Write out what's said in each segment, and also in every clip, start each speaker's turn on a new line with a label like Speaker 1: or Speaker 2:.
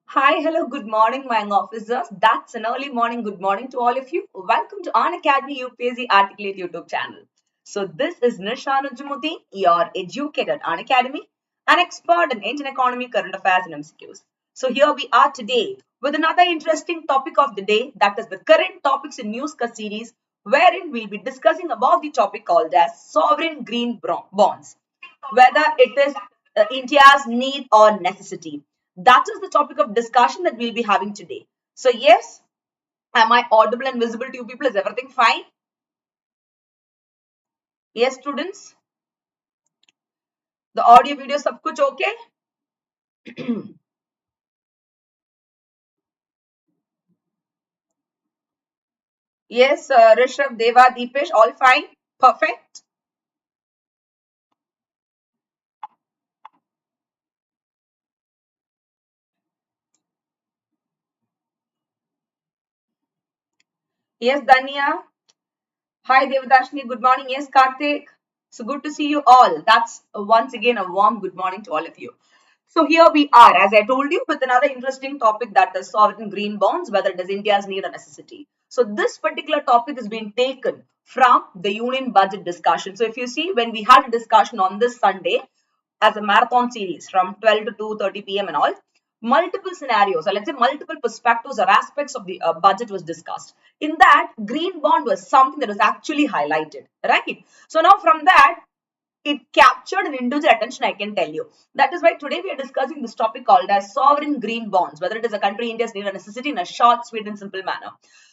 Speaker 1: Hi, hello, good morning, my young officers. That's an early morning. Good morning to all of you. Welcome to Unacademy UPSC Articulate YouTube channel. So this is Nisha Nujumudeen, your educator at Unacademy, an expert in Indian economy, current affairs, and MCQs. So here we are today with another interesting topic of the day, that is the current topics in news series, wherein we'll be discussing about the topic called as sovereign green bonds, whether it is India's need or necessity. That is the topic of discussion that we'll be having today. So yes, am I audible and visible to you people? Is everything fine? Yes, students? The audio video sab kuch okay? Yes, Rishabh, Deva, Deepesh, all fine? Perfect? Yes, Danya. Hi, Devadashni. Good morning. Yes, Karthik. So good to see you all. That's once again a warm good morning to all of you. So here we are, as I told you, with another interesting topic, that is sovereign green bonds, whether it is India's need or necessity. So this particular topic has been taken from the union budget discussion. So if you see, when we had a discussion on this Sunday as a marathon series from 12 to 2:30 p.m. and all, multiple scenarios, or let's say multiple perspectives or aspects of the budget was discussed. In that, green bond was something that was actually highlighted, right? So now from that, it captured an individual attention, I can tell you. That is why today we are discussing this topic called as sovereign green bonds, whether it is a country India's need or necessity, in a short, sweet, and simple manner.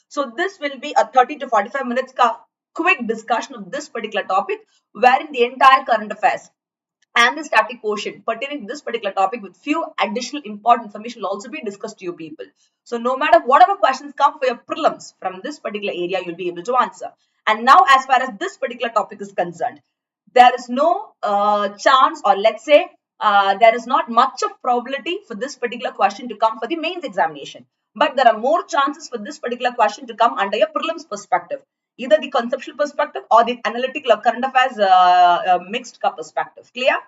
Speaker 1: So this will be a 30 to 45 minutes quick discussion of this particular topic, wherein the entire current affairs and the static quotient pertaining to this particular topic with few additional important information will also be discussed to you people. So no matter whatever questions come for your prelims from this particular area, you'll be able to answer. And now as far as this particular topic is concerned, there is no chance, or let's say there is not much of probability for this particular question to come for the mains examination. But there are more chances for this particular question to come under your prelims perspective, either the conceptual perspective or the analytical or current affairs mixed perspective. Clear?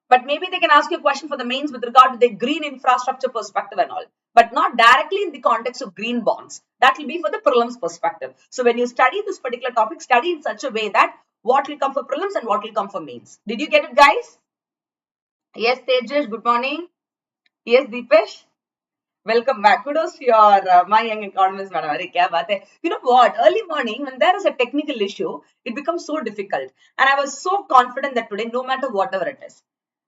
Speaker 1: But maybe they can ask you a question for the mains with regard to the green infrastructure perspective and all, but not directly in the context of green bonds. That will be for the prelims perspective. So when you study this particular topic, study in such a way that what will come for prelims and what will come for mains. Did you get it, guys? Yes, Tejas, good morning. Yes, Deepesh. Welcome back. Kudos to your my young economist, madam. Arey, kya baat hai? You know what? Early morning, when there is a technical issue, it becomes so difficult. And I was so confident that today, no matter whatever it is,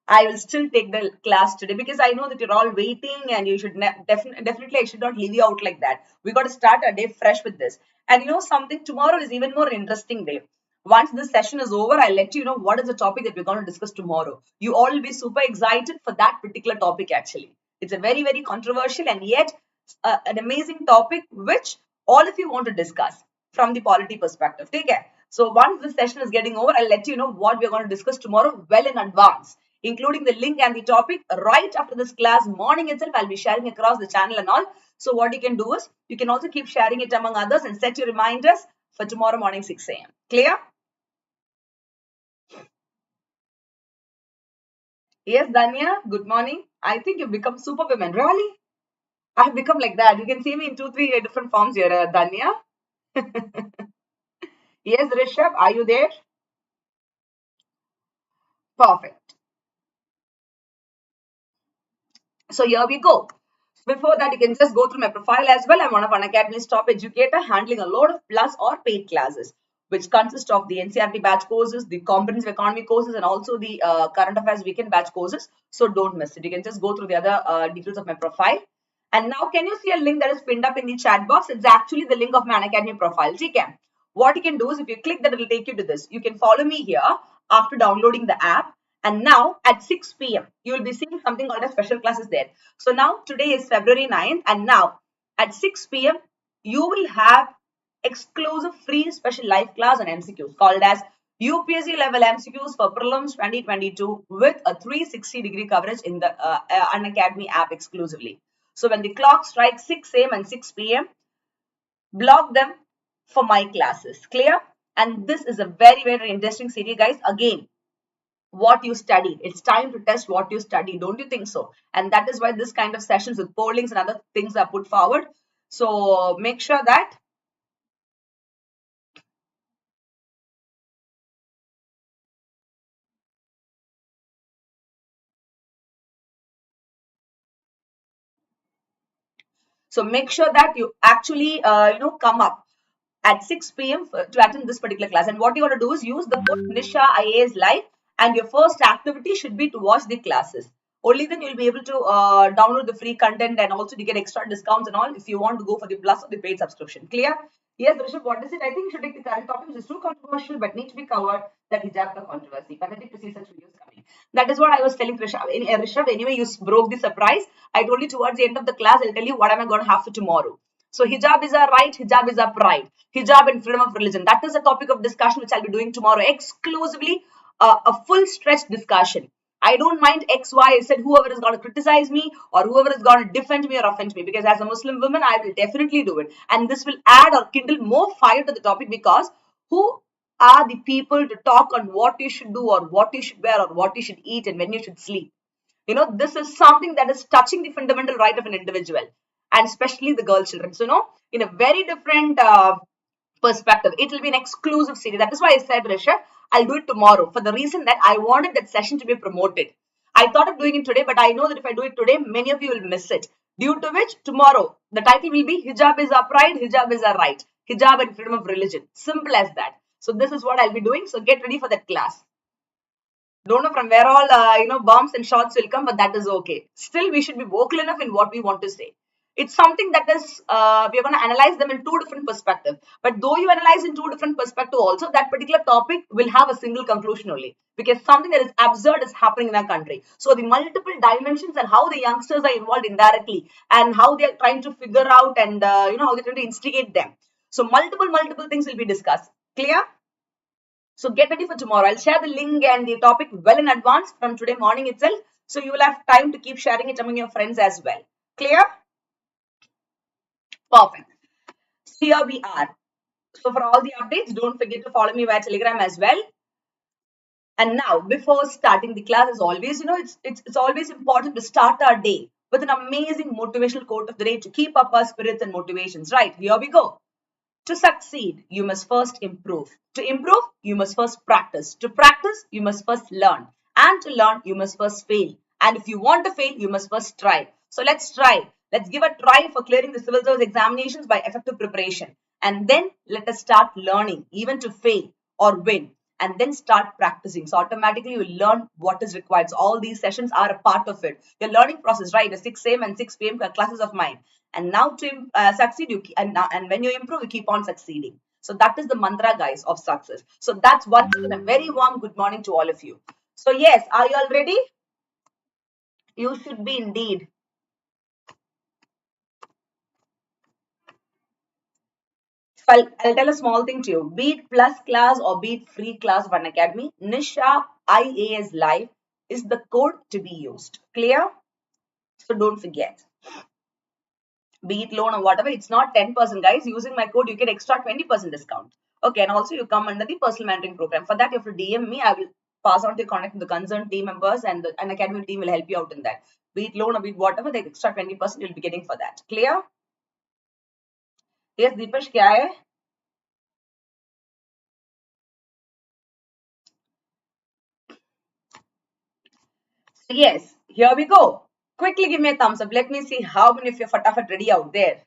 Speaker 1: I will still take the class today, because I know that you're all waiting and you should definitely I should not leave you out like that. We got to start our day fresh with this. And you know something, tomorrow is even more interesting day. Once this session is over, I'll let you know what is the topic that we're going to discuss tomorrow. You all will be super excited for that particular topic actually. It's a very, very controversial and yet an amazing topic which all of you want to discuss from the polity perspective. Take care. So once this session is getting over, I'll let you know what we're going to discuss tomorrow well in advance, including the link and the topic right after this class morning itself. I'll be sharing across the channel and all. So what you can do is you can also keep sharing it among others and set your reminders for tomorrow morning 6 a.m. Clear? Yes, Danya, good morning. I think you've become superwoman. Really? I've become like that. You can see me in two, three different forms here, Danya. Yes, Rishabh, are you there? Perfect. So here we go. Before that, you can just go through my profile as well. I'm one of Unacademy's top educator, handling a lot of plus or paid classes, which consist of the NCERT batch courses, the comprehensive economy courses, and also the current affairs weekend batch courses. So don't miss it. You can just go through the other details of my profile. And now, can you see a link that is pinned up in the chat box? It's actually the link of my Unacademy profile. Okay. What you can do is, if you click that, it will take you to this. You can follow me here after downloading the app. And now at 6 p.m., you will be seeing something called as special classes there. So now today is February 9th, and now at 6 p.m., you will have exclusive free special live class on MCQs called as UPSC level MCQs for prelims 2022 with a 360-degree coverage in the Unacademy app exclusively. So when the clock strikes 6 a.m. and 6 p.m., block them for my classes. Clear? And this is a very, very interesting series, guys. Again, what you studied. It's time to test what you study. Don't you think so? And that is why this kind of sessions with pollings and other things are put forward. So make sure that you actually come up at 6 p.m. to attend this particular class. And what you want to do is use the code Nisha IAS Live, and your first activity should be to watch the classes. Only then you'll be able to download the free content, and also to get extra discounts and all if you want to go for the plus or the paid subscription. Clear? Yes, Rishabh, what is it? I think you should take the current topic, which is too controversial but need to be covered, that hijab controversy. Pathetic to see such videos coming. That is what I was telling Rishabh. Rishabh, anyway, you broke the surprise. I told you towards the end of the class, I'll tell you what am I going to have for tomorrow. So hijab is our right, hijab is our pride. Hijab and freedom of religion. That is a topic of discussion which I'll be doing tomorrow. Exclusively a full stretch discussion. I don't mind X, Y, Z, whoever is going to criticize me or whoever is going to defend me or offend me, because as a Muslim woman, I will definitely do it. And this will add or kindle more fire to the topic, because who are the people to talk on what you should do or what you should wear or what you should eat and when you should sleep? This is something that is touching the fundamental right of an individual, and especially the girl children. So, in a very different perspective. It will be an exclusive series. That is why I said, Rishabh, I'll do it tomorrow, for the reason that I wanted that session to be promoted. I thought of doing it today, but I know that if I do it today, many of you will miss it. Due to which, tomorrow, the title will be Hijab is our pride, hijab is our right. Hijab and freedom of religion. Simple as that. So this is what I'll be doing. So get ready for that class. Don't know from where all bombs and shots will come, but that is okay. Still, we should be vocal enough in what we want to say. It's something that is we are going to analyze them in two different perspectives. But though you analyze in two different perspectives, also that particular topic will have a single conclusion only, because something that is absurd is happening in our country. So the multiple dimensions and how the youngsters are involved indirectly, and how they are trying to figure out, and how they're trying to instigate them. So multiple things will be discussed. Clear? So get ready for tomorrow. I'll share the link and the topic well in advance from today morning itself. So you will have time to keep sharing it among your friends as well. Clear? Perfect. So here we are. So for all the updates, don't forget to follow me via Telegram as well. And now, before starting the class, as always, it's always important to start our day with an amazing motivational quote of the day to keep up our spirits and motivations. Right, here we go. To succeed, you must first improve. To improve, you must first practice. To practice, you must first learn. And to learn, you must first fail. And if you want to fail, you must first try. So let's try. Let's give a try for clearing the civil service examinations by effective preparation. And then let us start learning, even to fail or win. And then start practicing. So automatically you will learn what is required. So all these sessions are a part of it. Your learning process, right? The 6 a.m. and 6 p.m. classes of mine. And now to succeed, and when you improve, you keep on succeeding. So that is the mantra, guys, of success. So that's once again a very warm good morning to all of you. So yes, are you all ready? You should be indeed. So I'll tell a small thing to you. Be it plus class or be it free class of Unacademy, Nisha IAS Live is the code to be used. Clear? So don't forget. Be it loan or whatever, it's not 10%, guys. Using my code, you get extra 20% discount. Okay, and also you come under the personal mentoring program. For that, you have to DM me. I will pass on to your contact to the concerned team members, and the Unacademy team will help you out in that. Be it loan or be it whatever, the extra 20% you'll be getting for that. Clear? Yes, Deepesh, kya hai? So yes, here we go. Quickly give me a thumbs up. Let me see how many of you are fatafat ready out there.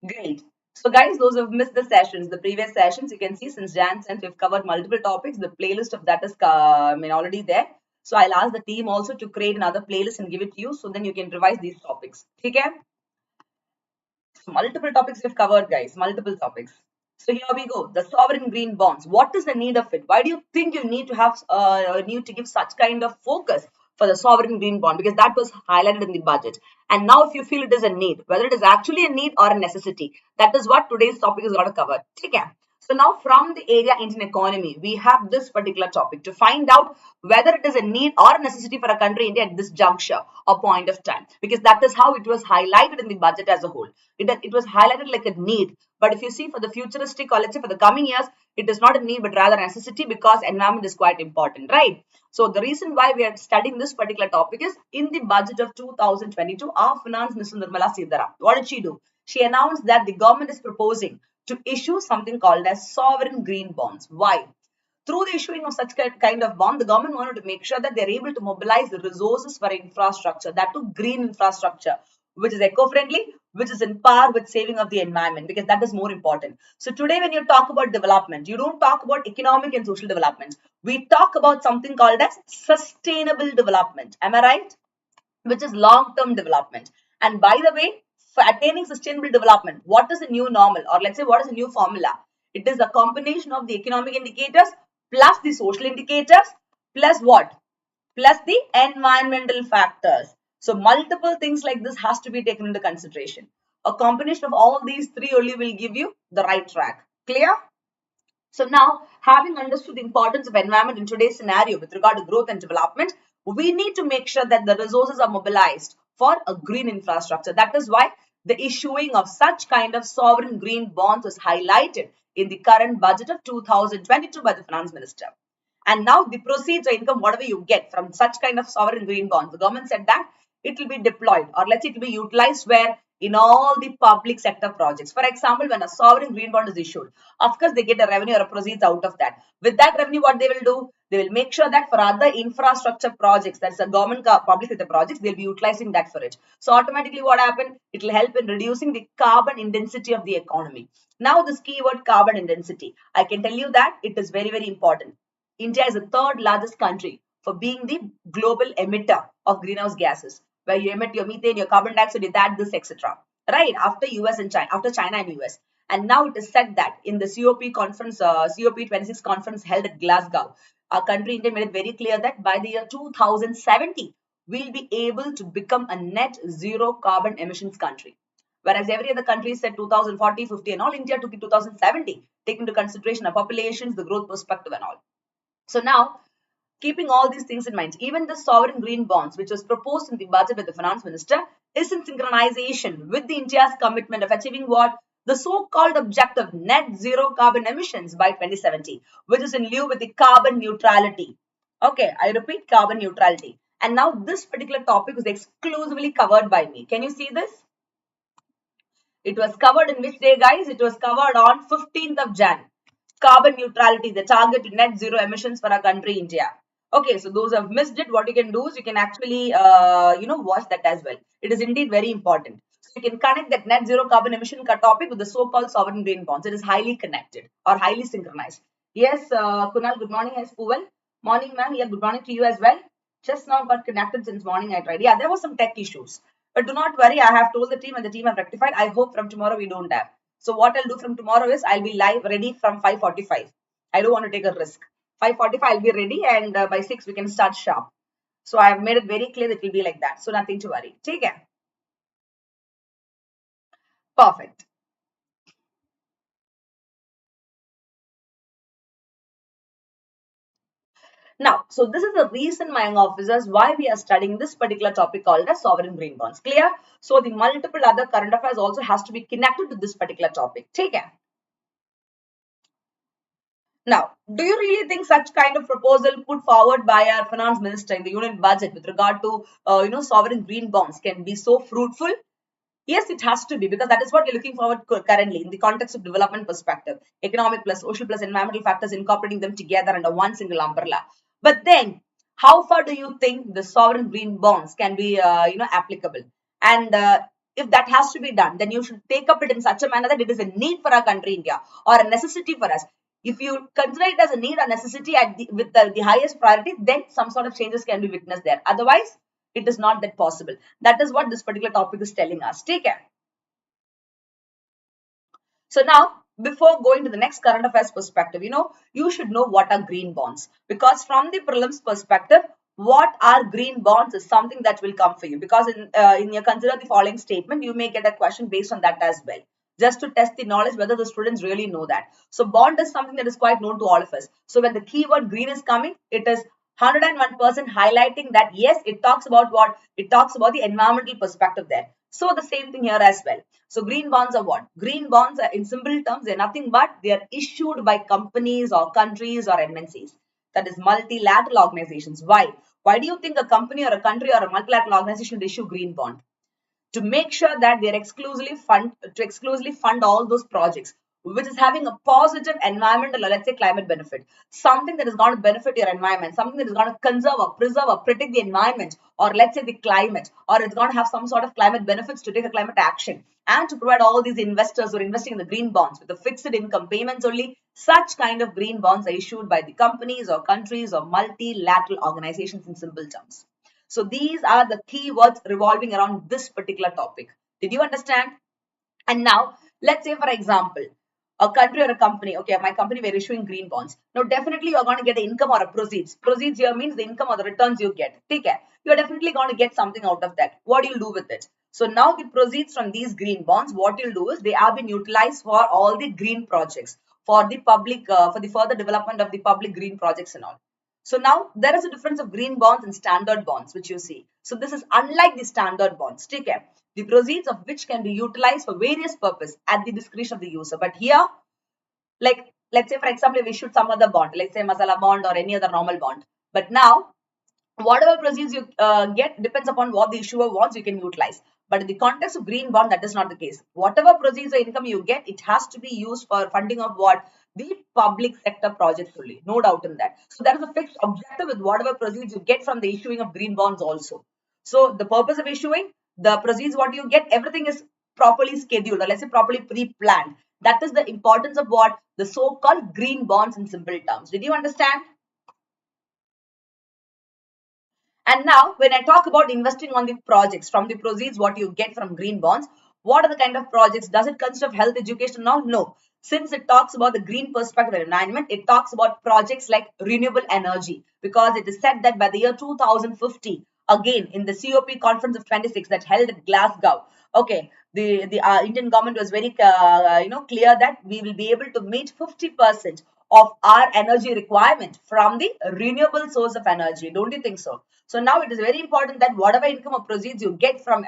Speaker 1: Great. So guys, those who have missed the sessions, the previous sessions, you can see since Jan 10th, we've covered multiple topics. The playlist of that is already there. So I'll ask the team also to create another playlist and give it to you, so then you can revise these topics. Okay? So multiple topics we've covered, guys. Multiple topics. So here we go. The sovereign green bonds. What is the need of it? Why do you think you need to have need to give such kind of focus for the sovereign green bond? Because that was highlighted in the budget. And now if you feel it is a need, whether it is actually a need or a necessity, that is what today's topic is going to cover. Okay. So now from the area Indian economy, we have this particular topic to find out whether it is a need or a necessity for a country India at this juncture or point of time, because that is how it was highlighted in the budget as a whole. It was highlighted like a need, But if you see for the futuristic, or let's say for the coming years, it is not a need but rather a necessity, because environment is quite important, right? So the reason why we are studying this particular topic is in the budget of 2022, our finance minister Nirmala Sitharaman, what did she do? She announced that the government is proposing to issue something called as sovereign green bonds. Why? Through the issuing of such kind of bond, the government wanted to make sure that they're able to mobilize the resources for infrastructure, that too green infrastructure, which is eco-friendly, which is in par with saving of the environment, because that is more important. So today when you talk about development, you don't talk about economic and social development. We talk about something called as sustainable development. Am I right? Which is long-term development. And by the way, for attaining sustainable development, what is the new normal, or let's say what is the new formula? It is a combination of the economic indicators plus the social indicators plus what? Plus the environmental factors. So multiple things like this has to be taken into consideration. A combination of all these three only will give you the right track. Clear? So now, having understood the importance of environment in today's scenario with regard to growth and development, we need to make sure that the resources are mobilized for a green infrastructure. That is why the issuing of such kind of sovereign green bonds was highlighted in the current budget of 2022 by the finance minister. And now the proceeds or income, whatever you get from such kind of sovereign green bonds, the government said that it will be deployed, or let's say it will be utilized where? In all the public sector projects. For example, when a sovereign green bond is issued, of course they get a revenue or a proceeds out of that. With that revenue, what they will do? They will make sure that for other infrastructure projects, that's a government public sector projects, they'll be utilizing that for it. So automatically what happened? It will help in reducing the carbon intensity of the economy. Now this keyword carbon intensity, I can tell you that it is very, very important. India is the third largest country for being the global emitter of greenhouse gases, where you emit your methane, your carbon dioxide, that, this, etc. Right? After US and China, after China and US. And now it is said that in the COP conference, COP26 conference held at Glasgow, our country India made it very clear that by the year 2070, we'll be able to become a net zero carbon emissions country. Whereas every other country said 2040, 50 and all, India took it 2070, taking into consideration our populations, the growth perspective and all. So now, keeping all these things in mind, even the sovereign green bonds, which was proposed in the budget by the finance minister, is in synchronization with the India's commitment of achieving what? The so-called objective net zero carbon emissions by 2070, which is in lieu with the carbon neutrality. Okay, I repeat, carbon neutrality. And now this particular topic is exclusively covered by me. Can you see this? It was covered in which day, guys? It was covered on 15th of Jan. Carbon neutrality, the target to net zero emissions for our country, India. Okay, so those who have missed it, what you can do is you can actually, watch that as well. It is indeed very important. So you can connect that net zero carbon emission topic with the so-called sovereign green bonds. It is highly connected or highly synchronized. Yes, Kunal, good morning. Yes, Puval. Morning, ma'am. Yeah, good morning to you as well. Just now got connected since morning I tried. Yeah, there was some tech issues. But do not worry, I have told the team and the team have rectified. I hope from tomorrow we don't have. So what I'll do from tomorrow is I'll be live ready from 5:45. I don't want to take a risk. 5:45 I'll be ready, and by 6 we can start sharp. So I have made it very clear that it will be like that. So nothing to worry. Take care. Perfect. Now, so this is the reason, my young officers, why we are studying this particular topic called as sovereign green bonds. Clear? So the multiple other current affairs also has to be connected to this particular topic. Take care. Now, do you really think such kind of proposal put forward by our finance minister in the union budget with regard to sovereign green bonds can be so fruitful? Yes, it has to be, because that is what we're looking forward currently in the context of development perspective, economic plus social plus environmental factors, incorporating them together under one single umbrella. But then, how far do you think the sovereign green bonds can be, applicable? And if that has to be done, then you should take up it in such a manner that it is a need for our country, India, or a necessity for us. If you consider it as a need or necessity with the highest priority, then some sort of changes can be witnessed there. Otherwise, it is not that possible. That is what this particular topic is telling us. Take care. So now, before going to the next current affairs perspective, you should know what are green bonds, because from the prelims perspective, what are green bonds is something that will come for you, because in your consider the following statement, you may get a question based on that as well, just to test the knowledge whether the students really know that. So bond is something that is quite known to all of us. So when the keyword green is coming, it is 101% highlighting that yes, it talks about what? It talks about the environmental perspective there. So the same thing here as well. So green bonds are what? Green bonds are, in simple terms, they're nothing but they are issued by companies or countries or MNCs. That is multilateral organizations. Why? Why do you think a company or a country or a multilateral organization should issue green bond? To make sure that they're exclusively fund all those projects which is having a positive environmental or let's say climate benefit, something that is going to benefit your environment, something that is going to conserve or preserve or protect the environment or let's say the climate, or it's going to have some sort of climate benefits to take a climate action and to provide all these investors who are investing in the green bonds with the fixed income payments only. Such kind of green bonds are issued by the companies or countries or multilateral organizations in simple terms. So these are the keywords revolving around this particular topic. Did you understand? And now, let's say, for example, a country or a company, okay, my company, we're issuing green bonds. Now, definitely you're going to get the income or a proceeds. Proceeds here means the income or the returns you get. Take care. You're definitely going to get something out of that. What do you do with it? So now the proceeds from these green bonds, what you'll do is they have been utilized for all the green projects, for the public, for the further development of the public green projects and all. So now there is a difference of green bonds and standard bonds, which you see. So this is unlike the standard bonds. Take care. The proceeds of which can be utilized for various purposes at the discretion of the user. But here, like let's say for example, we issued some other bond, let's say masala bond or any other normal bond. But now whatever proceeds you get depends upon what the issuer wants, you can utilize. But in the context of green bond, that is not the case. Whatever proceeds or income you get, it has to be used for funding of what? The public sector projects only. No doubt in that. So there is a fixed objective with whatever proceeds you get from the issuing of green bonds also. So the purpose of issuing, the proceeds what you get, everything is properly scheduled or let's say properly pre-planned. That is the importance of what? The so-called green bonds in simple terms. Did you understand? And now, when I talk about investing on the projects from the proceeds, what you get from green bonds, what are the kind of projects? Does it consist of health, education? Now, no. Since it talks about the green perspective and environment, it talks about projects like renewable energy, because it is said that by the year 2050, again in the COP conference of 26 that held at Glasgow, okay, the Indian government was very clear that we will be able to meet 50% of our energy requirement from the renewable source of energy. Don't you think so? So now it is very important that whatever income or proceeds you get from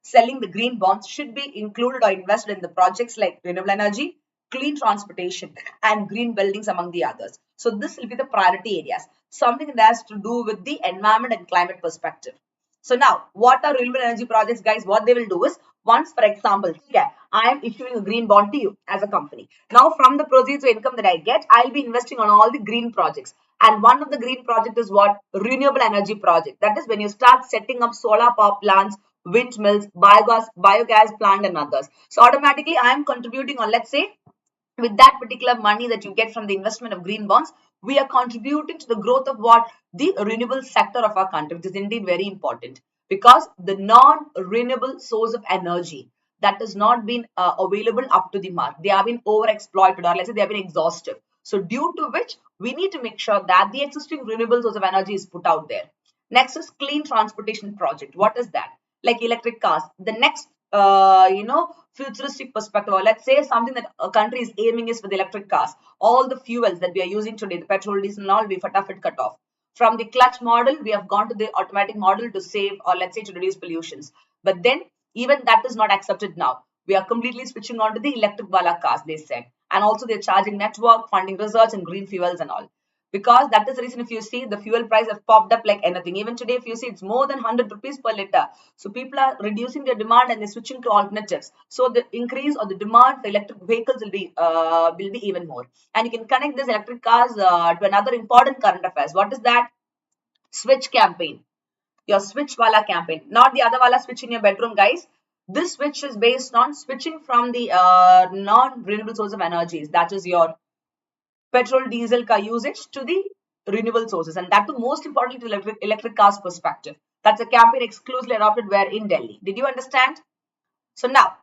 Speaker 1: selling the green bonds should be included or invested in the projects like renewable energy, clean transportation, and green buildings, among the others. So this will be the priority areas, something that has to do with the environment and climate perspective. So now, what are renewable energy projects, guys? What they will do is, once, for example, yeah, I am issuing a green bond to you as a company. Now, from the proceeds or income that I get, I'll be investing on all the green projects. And one of the green project is what? Renewable energy project. That is when you start setting up solar power plants, windmills, biogas plant, and others. So automatically, I am contributing on, let's say, with that particular money that you get from the investment of green bonds, we are contributing to the growth of what? The renewable sector of our country, which is indeed very important, because the non-renewable source of energy that has not been available up to the mark, they have been overexploited, or let's say they have been exhaustive. So due to which we need to make sure that the existing renewable source of energy is put out there. Next is clean transportation project. What is that? Like electric cars. The next futuristic perspective, or let's say something that a country is aiming is for the electric cars. All the fuels that we are using today, the petrol, diesel and all, we fatafit cut off. From the clutch model, we have gone to the automatic model to save, or let's say to reduce pollutions. But then even that is not accepted now. We are completely switching on to the electric wala cars, they said. And also their charging network, funding research and green fuels and all. Because that is the reason, if you see, the fuel price have popped up like anything. Even today, if you see, it's more than 100 rupees per liter. So people are reducing their demand and they're switching to alternatives. So the increase or the demand for electric vehicles will be even more. And you can connect these electric cars to another important current affairs. What is that? Switch campaign. Your switch wala campaign, not the other wala switch in your bedroom, guys. This switch is based on switching from the non-renewable source of energies, that is your petrol, diesel car usage, to the renewable sources, and that too most importantly to electric cars perspective. That's a campaign exclusively adopted where in Delhi. Did you understand? So now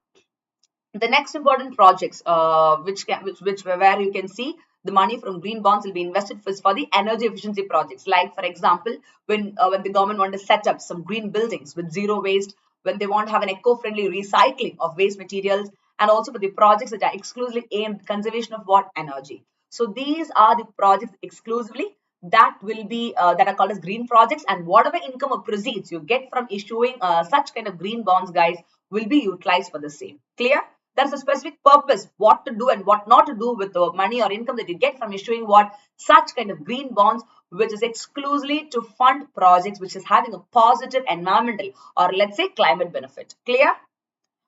Speaker 1: the next important projects where you can see the money from green bonds will be invested for the energy efficiency projects. Like for example, when the government want to set up some green buildings with zero waste, when they want to have an eco-friendly recycling of waste materials, and also for the projects that are exclusively aimed at conservation of what? Energy. So these are the projects exclusively that will be that are called as green projects, and whatever income or proceeds you get from issuing such kind of green bonds, guys, will be utilized for the same. Clear? There's a specific purpose what to do and what not to do with the money or income that you get from issuing what such kind of green bonds, which is exclusively to fund projects which is having a positive environmental or let's say climate benefit. Clear?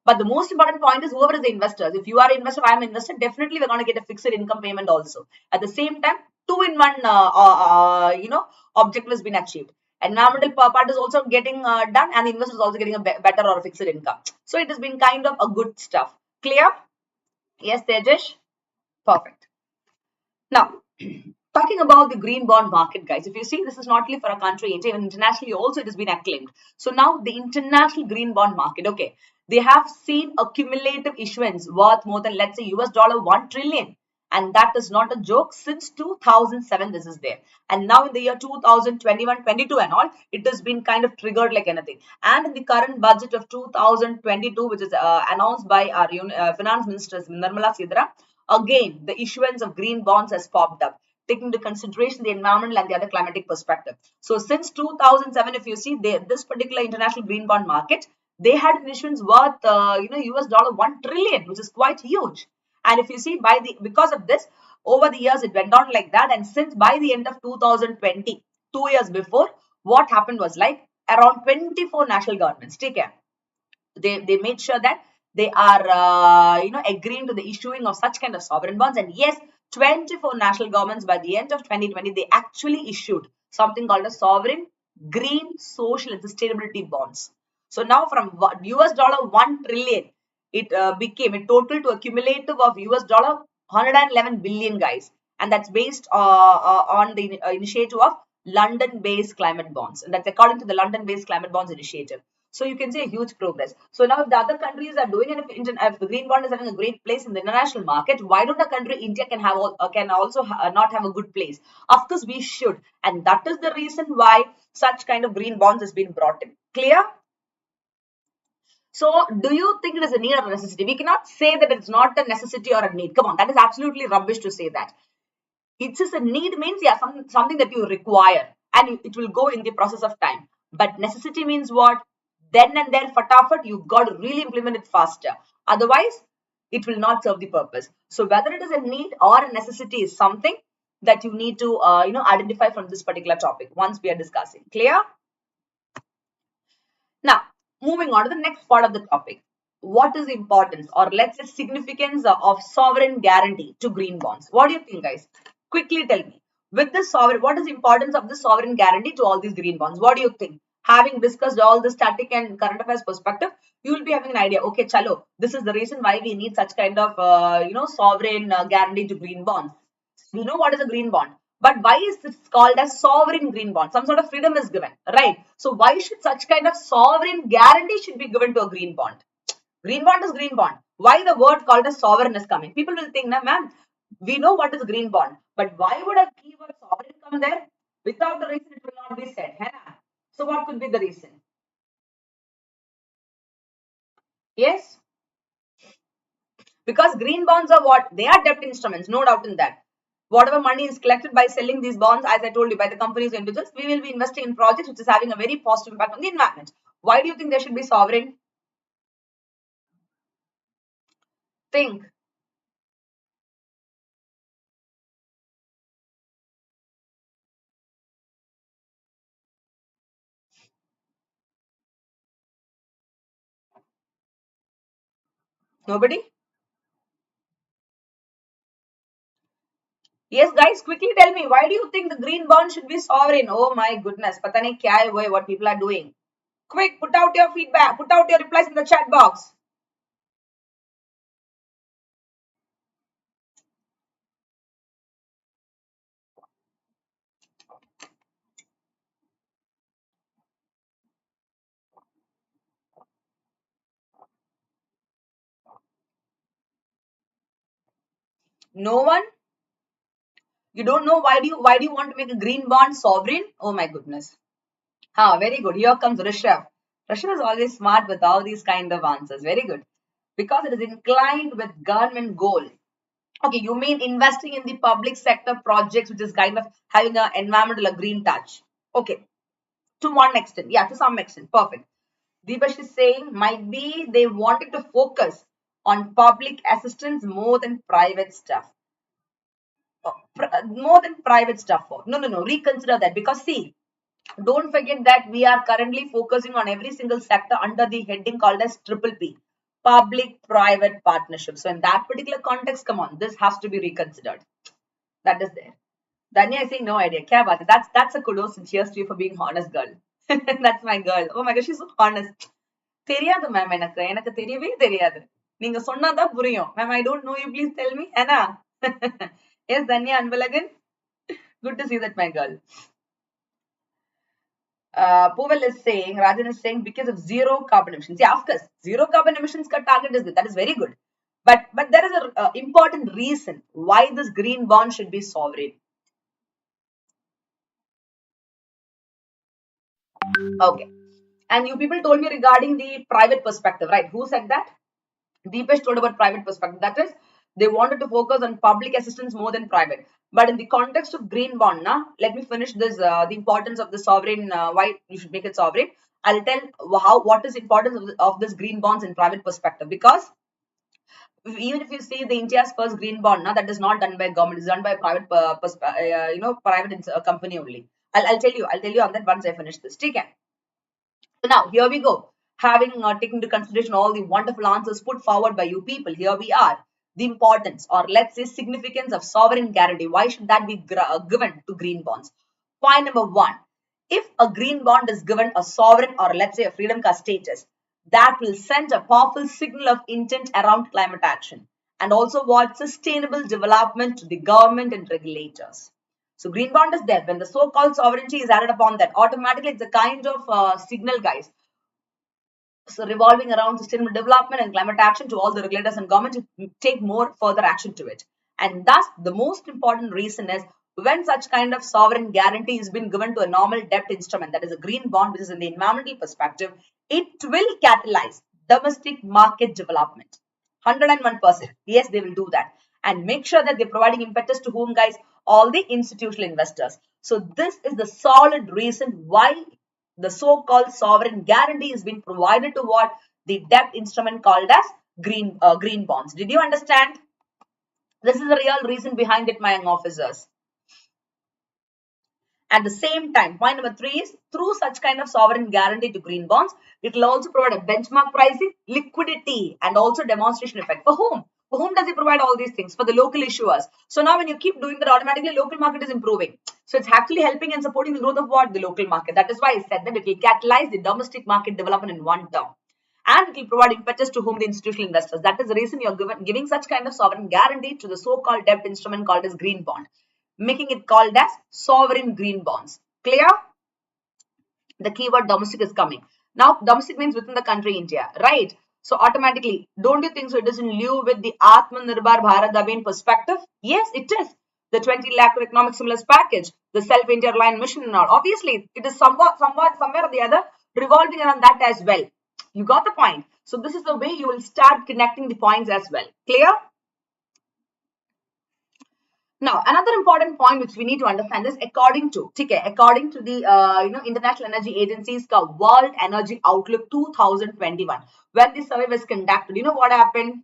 Speaker 1: But the most important point is whoever is the investors. If you are an investor, I am an investor, definitely we're going to get a fixed income payment also. At the same time, two in one, objective has been achieved. Environmental part is also getting done, and the investor is also getting a better or a fixed income. So it has been kind of a good stuff. Clear? Yes, Tejesh? Perfect. Now, talking about the green bond market, guys, if you see, this is not only for a country, India, even internationally also it has been acclaimed. So now the international green bond market, okay, they have seen a cumulative issuance worth more than, let's say, $1 trillion. And that is not a joke. Since 2007, this is there. And now in the year 2021, 22 and all, it has been kind of triggered like anything. And in the current budget of 2022, which is announced by our finance minister, Nirmala Sitharaman, again, the issuance of green bonds has popped up, taking into consideration the environmental and the other climatic perspective. So since 2007, if you see this particular international green bond market, they had an issuance worth $1 trillion, which is quite huge. And if you see because of this, over the years it went on like that. And since by the end of 2020, 2 years before, what happened was like around 24 national governments, take care. They made sure that they are agreeing to the issuing of such kind of sovereign bonds. And yes, 24 national governments by the end of 2020, they actually issued something called a sovereign green social and sustainability bonds. So now from $1 trillion, it became a total to a cumulative of $111 billion, guys. And that's based on the initiative of London-based climate bonds. And that's according to the London-based climate bonds initiative. So you can see a huge progress. So now if the other countries are doing it, if the green bond is having a great place in the international market, why don't a country India can also not have a good place? Of course we should, and that is the reason why such kind of green bonds has been brought in. Clear? So do you think it is a need or a necessity? We cannot say that it's not a necessity or a need. Come on, that is absolutely rubbish to say that. It's just a need means, yeah, something that you require and it will go in the process of time. But necessity means what? Then and there, fatafat, you got to really implement it faster. Otherwise, it will not serve the purpose. So whether it is a need or a necessity is something that you need to identify from this particular topic once we are discussing. Clear? Now, moving on to the next part of the topic. What is the importance or let's say significance of sovereign guarantee to green bonds? What do you think, guys? Quickly tell me. With this sovereign, what is the importance of the sovereign guarantee to all these green bonds? What do you think? Having discussed all the static and current affairs perspective, you will be having an idea. Okay, chalo, this is the reason why we need such kind of sovereign guarantee to green bonds. We know what is a green bond, but why is this called as sovereign green bond? Some sort of freedom is given, right? So why should such kind of sovereign guarantee should be given to a green bond? Green bond is green bond. Why the word called as sovereign is coming? People will think, nah, ma'am, we know what is green bond, but why would a keyword sovereign come there? Without the reason, it will not be said. Hai? So what could be the reason? Yes? Because green bonds are what? They are debt instruments, no doubt in that. Whatever money is collected by selling these bonds, as I told you, by the companies and individuals, we will be investing in projects which is having a very positive impact on the environment. Why do you think there should be sovereign? Think. Nobody? Yes, guys, quickly tell me, why do you think the green bond should be sovereign? Oh my goodness, pata nahi kya hai wo, what people are doing. Quick, put out your feedback, put out your replies in the chat box. No one? You don't know why do you want to make a green bond sovereign? Oh my goodness. Very good. Here comes Rishabh. Rishabh is always smart with all these kind of answers. Very good. Because it is inclined with government goal Okay, you mean investing in the public sector projects, which is kind of having an environmental a green touch. Okay, to one extent, yeah, to some extent, perfect. Deepash is saying might be they wanted to focus on public assistance more than private stuff. More than private stuff. No, no, no. Reconsider that because see, don't forget that we are currently focusing on every single sector under the heading called as triple P, public-private partnership. So in that particular context, come on, this has to be reconsidered. That is there. Danya is saying no idea. Kya baat hai? That's a kudos and cheers to you for being honest, girl. That's my girl. Oh my god, she's so honest. தெரியாது ma'am எனக்கு எனக்கு தெரியவே தெரியாது நீங்க சொன்னாதான் புரியும் ma'am I don't know you please tell me Anna. Yes Danya Anbalagan, good to see that my girl. Povel is saying, Rajan is saying because of zero carbon emissions. Yeah, of course, zero carbon emissions ka target is that is very good. But there is a important reason why this green bond should be sovereign. Okay. And you people told me regarding the private perspective, right? Who said that? Deepesh told about private perspective. That is, they wanted to focus on public assistance more than private. But in the context of green bond, let me finish this. The importance of the sovereign. Why you should make it sovereign. I'll tell what is importance of this green bonds in private perspective. Because even if you see the India's first green bond, that is not done by government. It's done by private, private company only. I'll tell you. I'll tell you on that once I finish this. Okay. So now here we go. Having taken into consideration all the wonderful answers put forward by you people, here we are. The importance or let's say significance of sovereign guarantee. Why should that be given to green bonds? Point number one. If a green bond is given a sovereign or let's say a freedom card status, that will send a powerful signal of intent around climate action and also what sustainable development to the government and regulators. So green bond is there. When the so-called sovereignty is added upon that, automatically it's a kind of signal, guys. So revolving around sustainable development and climate action to all the regulators and government to take more further action to it. And thus, the most important reason is when such kind of sovereign guarantee is been given to a normal debt instrument, that is a green bond, which is in the environmental perspective, it will catalyze domestic market development. 101%. Yes, they will do that. And make sure that they're providing impetus to whom, guys? All the institutional investors. So this is the solid reason why the so-called sovereign guarantee is being provided to what? The debt instrument called as green bonds. Did you understand? This is the real reason behind it, my young officers. At the same time, point number three is through such kind of sovereign guarantee to green bonds, it will also provide a benchmark pricing, liquidity, and also demonstration effect. For whom? For whom does it provide all these things? For the local issuers. So now when you keep doing that, automatically local market is improving. So it's actually helping and supporting the growth of what? The local market. That is why I said that it will catalyze the domestic market development in one term. And it will provide impetus to whom? The institutional investors. That is the reason you're giving such kind of sovereign guarantee to the so-called debt instrument called as green bond, making it called as sovereign green bonds. Clear? The keyword domestic is coming. Now, domestic means within the country India, right? So automatically, don't you think so it is in lieu with the Atmanirbhar Bharat Abhiyan perspective? Yes, it is. The 20 lakh economic stimulus package, the self-India line mission and all. Obviously, it is somewhere or the other revolving around that as well. You got the point. So this is the way you will start connecting the points as well. Clear? Now, another important point which we need to understand is according to the International Energy Agency's World Energy Outlook 2021, when the survey was conducted, you know what happened?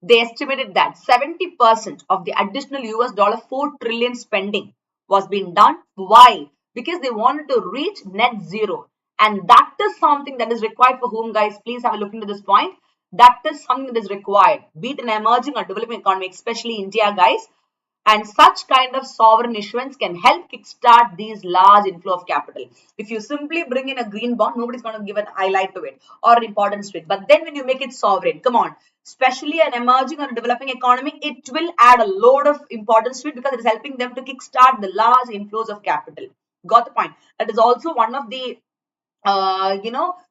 Speaker 1: They estimated that 70% of the additional US $4 trillion spending was being done. Why? Because they wanted to reach net zero. And that is something that is required for whom, guys? Please have a look into this point. That is something that is required, be it an emerging or developing economy, especially India, guys. And such kind of sovereign issuance can help kickstart these large inflow of capital. If you simply bring in a green bond, nobody's going to give an highlight to it or importance to it. But then when you make it sovereign, come on, especially an emerging or developing economy, it will add a load of importance to it because it is helping them to kickstart the large inflows of capital. Got the point? That is also one of the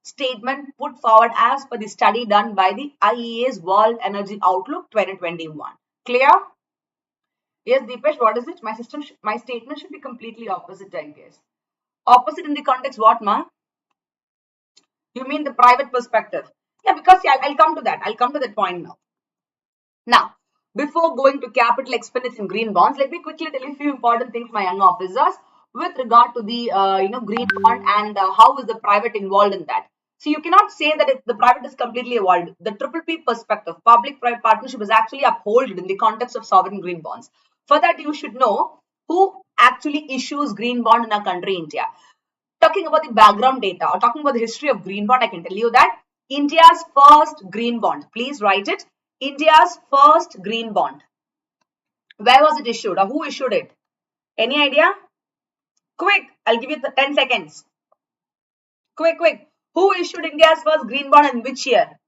Speaker 1: statement put forward as per the study done by the IEA's World Energy Outlook 2021. Clear? Yes, Deepesh, what is it? My statement should be completely opposite, I guess. Opposite in the context, what, ma? You mean the private perspective? Yeah, because I'll come to that. I'll come to that point now. Now, before going to capital expenditure in green bonds, let me quickly tell you a few important things, my young officers, with regard to the green bond and how is the private involved in that. So you cannot say that the private is completely involved. The triple P perspective, public-private partnership, is actually upheld in the context of sovereign green bonds. For that, you should know who actually issues green bond in our country, India. Talking about the background data or talking about the history of green bond, I can tell you that India's first green bond, please write it, India's first green bond. Where was it issued or who issued it? Any idea? Quick, I'll give you 10 seconds. Quick, quick. Who issued India's first green bond in which year?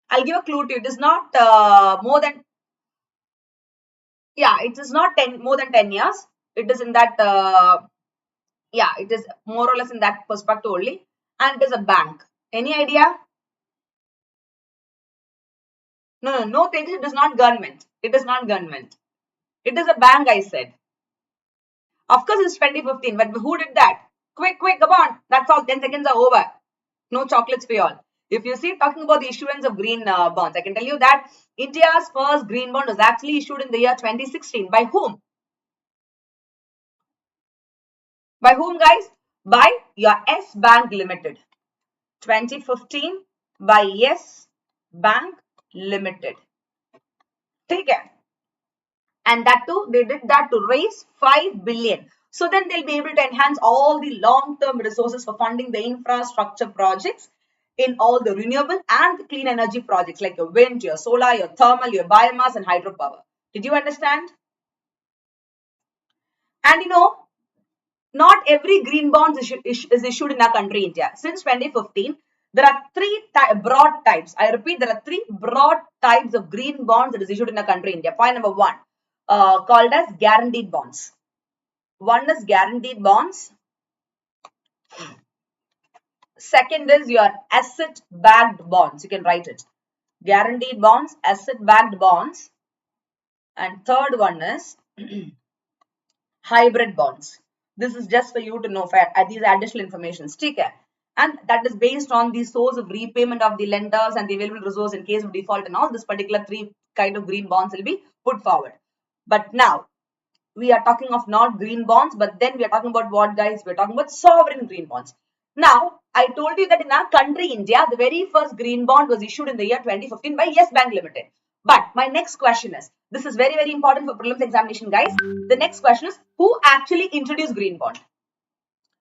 Speaker 1: I'll give a clue to you. It is not more than, yeah, it is not more than 10 years. It is in that, yeah, it is more or less in that perspective only. And it is a bank. Any idea? No, thanks. It is not government. It is not government. It is a bank, I said. Of course, it's 2015, but who did that? Quick, come on. That's all. 10 seconds are over. No chocolates for you all. If you see talking about the issuance of green bonds, I can tell you that India's first green bond was actually issued in the year 2016. By whom? By whom, guys? By your Yes Bank Limited. 2015 by Yes Bank Limited. Take care. And that too, they did that to raise 5 billion. So then they'll be able to enhance all the long-term resources for funding the infrastructure projects in all the renewable and the clean energy projects like your wind, your solar, your thermal, your biomass and hydropower. Did you understand? And not every green bond is issued in our country, India. Since 2015, there are three broad types. I repeat, there are three broad types of green bonds that is issued in our country, India. Point number one, called as guaranteed bonds. One is guaranteed bonds. Second is your asset-backed bonds. You can write it. Guaranteed bonds, asset-backed bonds. And third one is hybrid bonds. This is just for you to know for these additional information. Okay. And that is based on the source of repayment of the lenders and the available resource in case of default and all. This particular three kind of green bonds will be put forward. But now, we are talking of not green bonds, but then we are talking about what, guys? We're talking about sovereign green bonds. Now, I told you that in our country, India, the very first green bond was issued in the year 2015 by Yes Bank Limited. But my next question is, this is very, very important for prelims examination, guys. The next question is, who actually introduced green bond?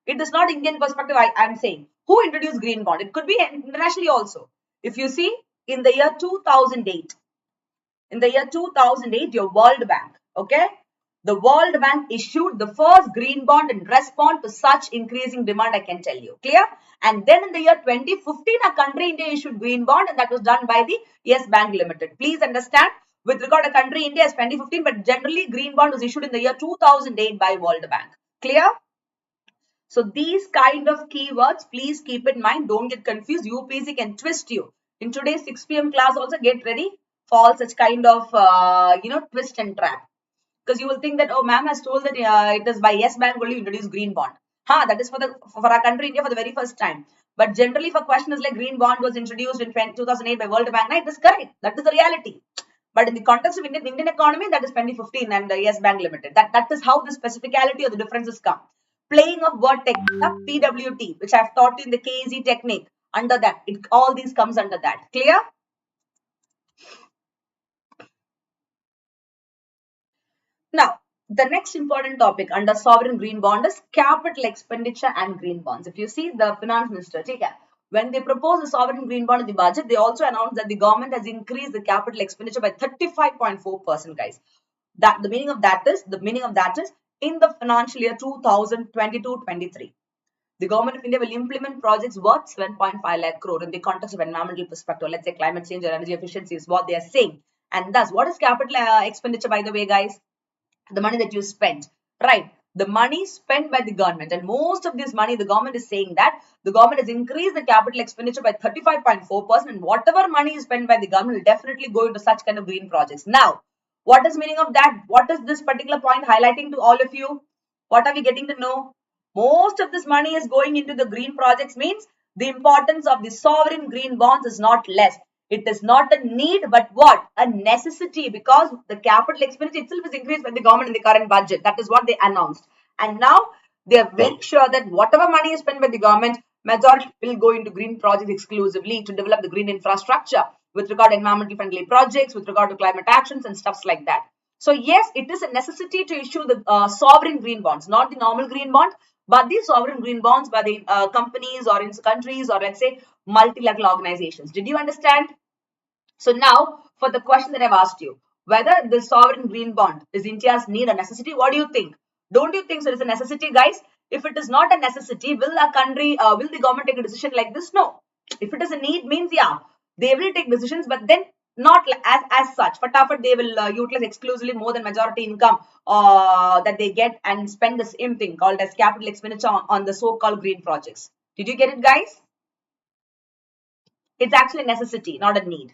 Speaker 1: It is not Indian perspective, I'm saying. Who introduced green bond? It could be internationally also. If you see, in the year 2008, your World Bank, okay? The World Bank issued the first green bond in response to such increasing demand, I can tell you. Clear? And then in the year 2015, our country India issued green bond and that was done by the Yes Bank Limited. Please understand, with regard to country India is 2015, but generally green bond was issued in the year 2008 by World Bank. Clear? So these kind of keywords, please keep in mind. Don't get confused. UPSC can twist you. In today's 6 p.m. class also, get ready for such kind of, twist and trap. Because you will think that, oh, ma'am has told that it is by Yes Bank only introduce green bond. That is for our country India for the very first time. But generally for questions like green bond was introduced in 2008 by World Bank, it is correct. That is the reality. But in the context of Indian economy, that is 2015 and the Yes Bank Limited. That is how the specificality or the differences come. Playing of word technique, PWT, which I have taught you in the KEZ technique. Under that, all these comes under that. Clear? Now, the next important topic under sovereign green bond is capital expenditure and green bonds. If you see the finance minister, when they proposed the sovereign green bond in the budget, they also announced that the government has increased the capital expenditure by 35.4%, guys. The meaning of that is in the financial year 2022-23. The government of India will implement projects worth 7.5 lakh crore in the context of environmental perspective. Let's say climate change or energy efficiency is what they are saying. And thus, what is capital expenditure, by the way, guys? The money that you spent, right? The money spent by the government, and most of this money, the government is saying that the government has increased the capital expenditure by 35.4%, and whatever money is spent by the government will definitely go into such kind of green projects. Now, what is meaning of that? What is this particular point highlighting to all of you? What are we getting to know? Most of this money is going into the green projects, means the importance of the sovereign green bonds is not less. It is not a need, but what? A necessity, because the capital expenditure itself is increased by the government in the current budget. That is what they announced. And now they are very sure that whatever money is spent by the government, majority will go into green projects exclusively to develop the green infrastructure with regard to environmental friendly projects, with regard to climate actions and stuffs like that. So yes, it is a necessity to issue the sovereign green bonds, not the normal green bond, but the sovereign green bonds by the companies or in countries or let's say multilateral organizations. Did you understand? So now for the question that I've asked you, whether the sovereign green bond is India's need or necessity, what do you think? Don't you think so? It's a necessity, guys? If it is not a necessity, will a country, will the government take a decision like this? No. If it is a need, means yeah, they will take decisions, but then not as such. Fatafat, they will utilize exclusively more than majority income that they get and spend the same thing called as capital expenditure on the so-called green projects. Did you get it, guys? It's actually a necessity, not a need,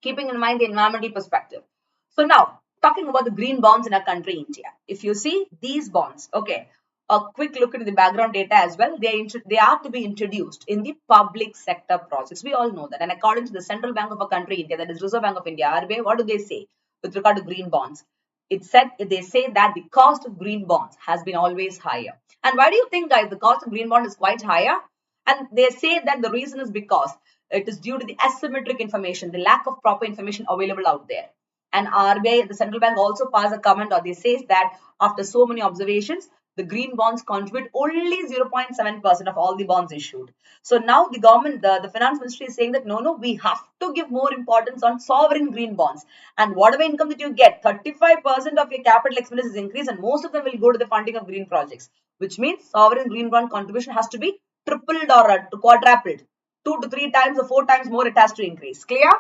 Speaker 1: keeping in mind the environmental perspective. So now, talking about the green bonds in our country, India. If you see these bonds, okay, a quick look into the background data as well. They are to be introduced in the public sector projects. We all know that. And according to the Central Bank of our country, India, that is Reserve Bank of India, RBI, what do they say with regard to green bonds? They say that the cost of green bonds has been always higher. And why do you think, guys, the cost of green bond is quite higher? And they say that the reason is because it is due to the asymmetric information, the lack of proper information available out there. And RBI, the central bank, also passed a comment or they say that after so many observations, the green bonds contribute only 0.7% of all the bonds issued. So now the government, the finance ministry is saying that no, we have to give more importance on sovereign green bonds. And whatever income that you get, 35% of your capital expenditure is increased and most of them will go to the funding of green projects, which means sovereign green bond contribution has to be tripled or quadrupled. 2 to 3 times or 4 times more it has to increase. Clear?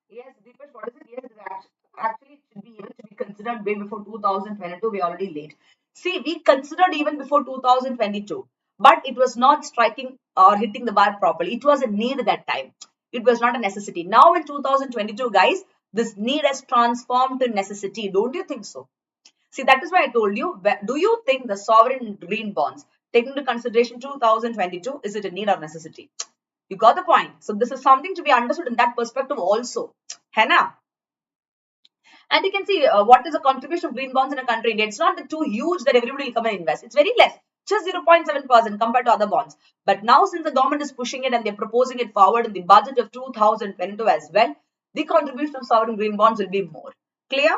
Speaker 1: Yes, Deepesh, what is it? Yes, actually it should be even to be considered way before 2022. We're already late. See, we considered even before 2022, but it was not striking or hitting the bar properly. It was a need at that time. It was not a necessity. Now in 2022, guys, this need has transformed to necessity. Don't you think so? See, that is why I told you, do you think the sovereign green bonds, taking into consideration 2022, is it a need or necessity? You got the point. So this is something to be understood in that perspective also. Henna. And you can see what is the contribution of green bonds in a country. It's not too huge that everybody will come and invest. It's very less, just 0.7% compared to other bonds. But now since the government is pushing it and they're proposing it forward in the budget of 2022 as well, the contribution of sovereign green bonds will be more. Clear?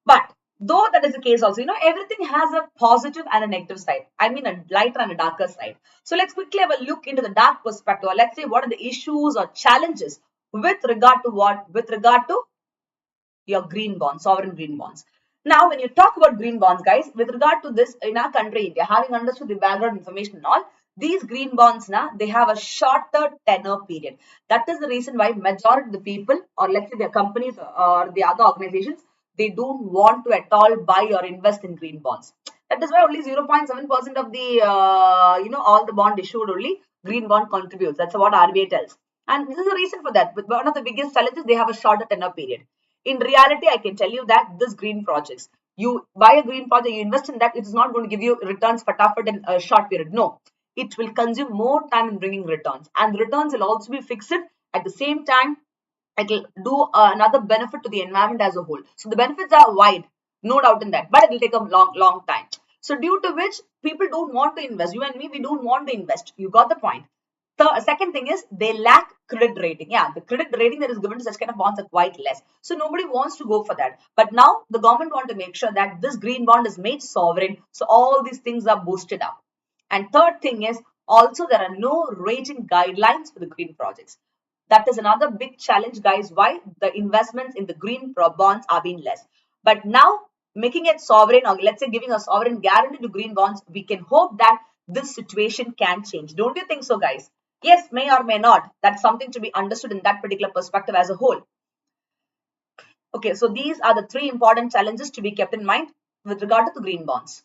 Speaker 1: But though that is the case also, everything has a positive and a negative side. I mean, a lighter and a darker side. So let's quickly have a look into the dark perspective. Or let's say what are the issues or challenges with regard to what? With regard to your green bonds, sovereign green bonds. Now, when you talk about green bonds, guys, with regard to this in our country, India, having understood the background information and all, these green bonds now, they have a shorter tenure period. That is the reason why majority of the people, or let's say the companies or the other organizations, they don't want to at all buy or invest in green bonds. That is why only 0.7% of the, all the bond issued only green bond contributes. That's what RBI tells. And this is the reason for that. But one of the biggest challenges, they have a shorter tenure period. In reality, I can tell you that this green projects, you buy a green project, you invest in that, it is not going to give you returns fatafat in a short period. No, it will consume more time in bringing returns. And the returns will also be fixed at the same time. It will do another benefit to the environment as a whole. So the benefits are wide, no doubt in that, but it will take a long time. So due to which people don't want to invest. You and me, we don't want to invest. You got the point. The second thing is they lack credit rating. Yeah, the credit rating that is given to such kind of bonds are quite less. So nobody wants to go for that. But now the government want to make sure that this green bond is made sovereign. So all these things are boosted up. And third thing is also there are no rating guidelines for the green projects. That is another big challenge, guys, why the investments in the green bonds are being less. But now making it sovereign, or let's say giving a sovereign guarantee to green bonds, we can hope that this situation can change. Don't you think so, guys? Yes, may or may not. That's something to be understood in that particular perspective as a whole. Okay, so these are the three important challenges to be kept in mind with regard to the green bonds.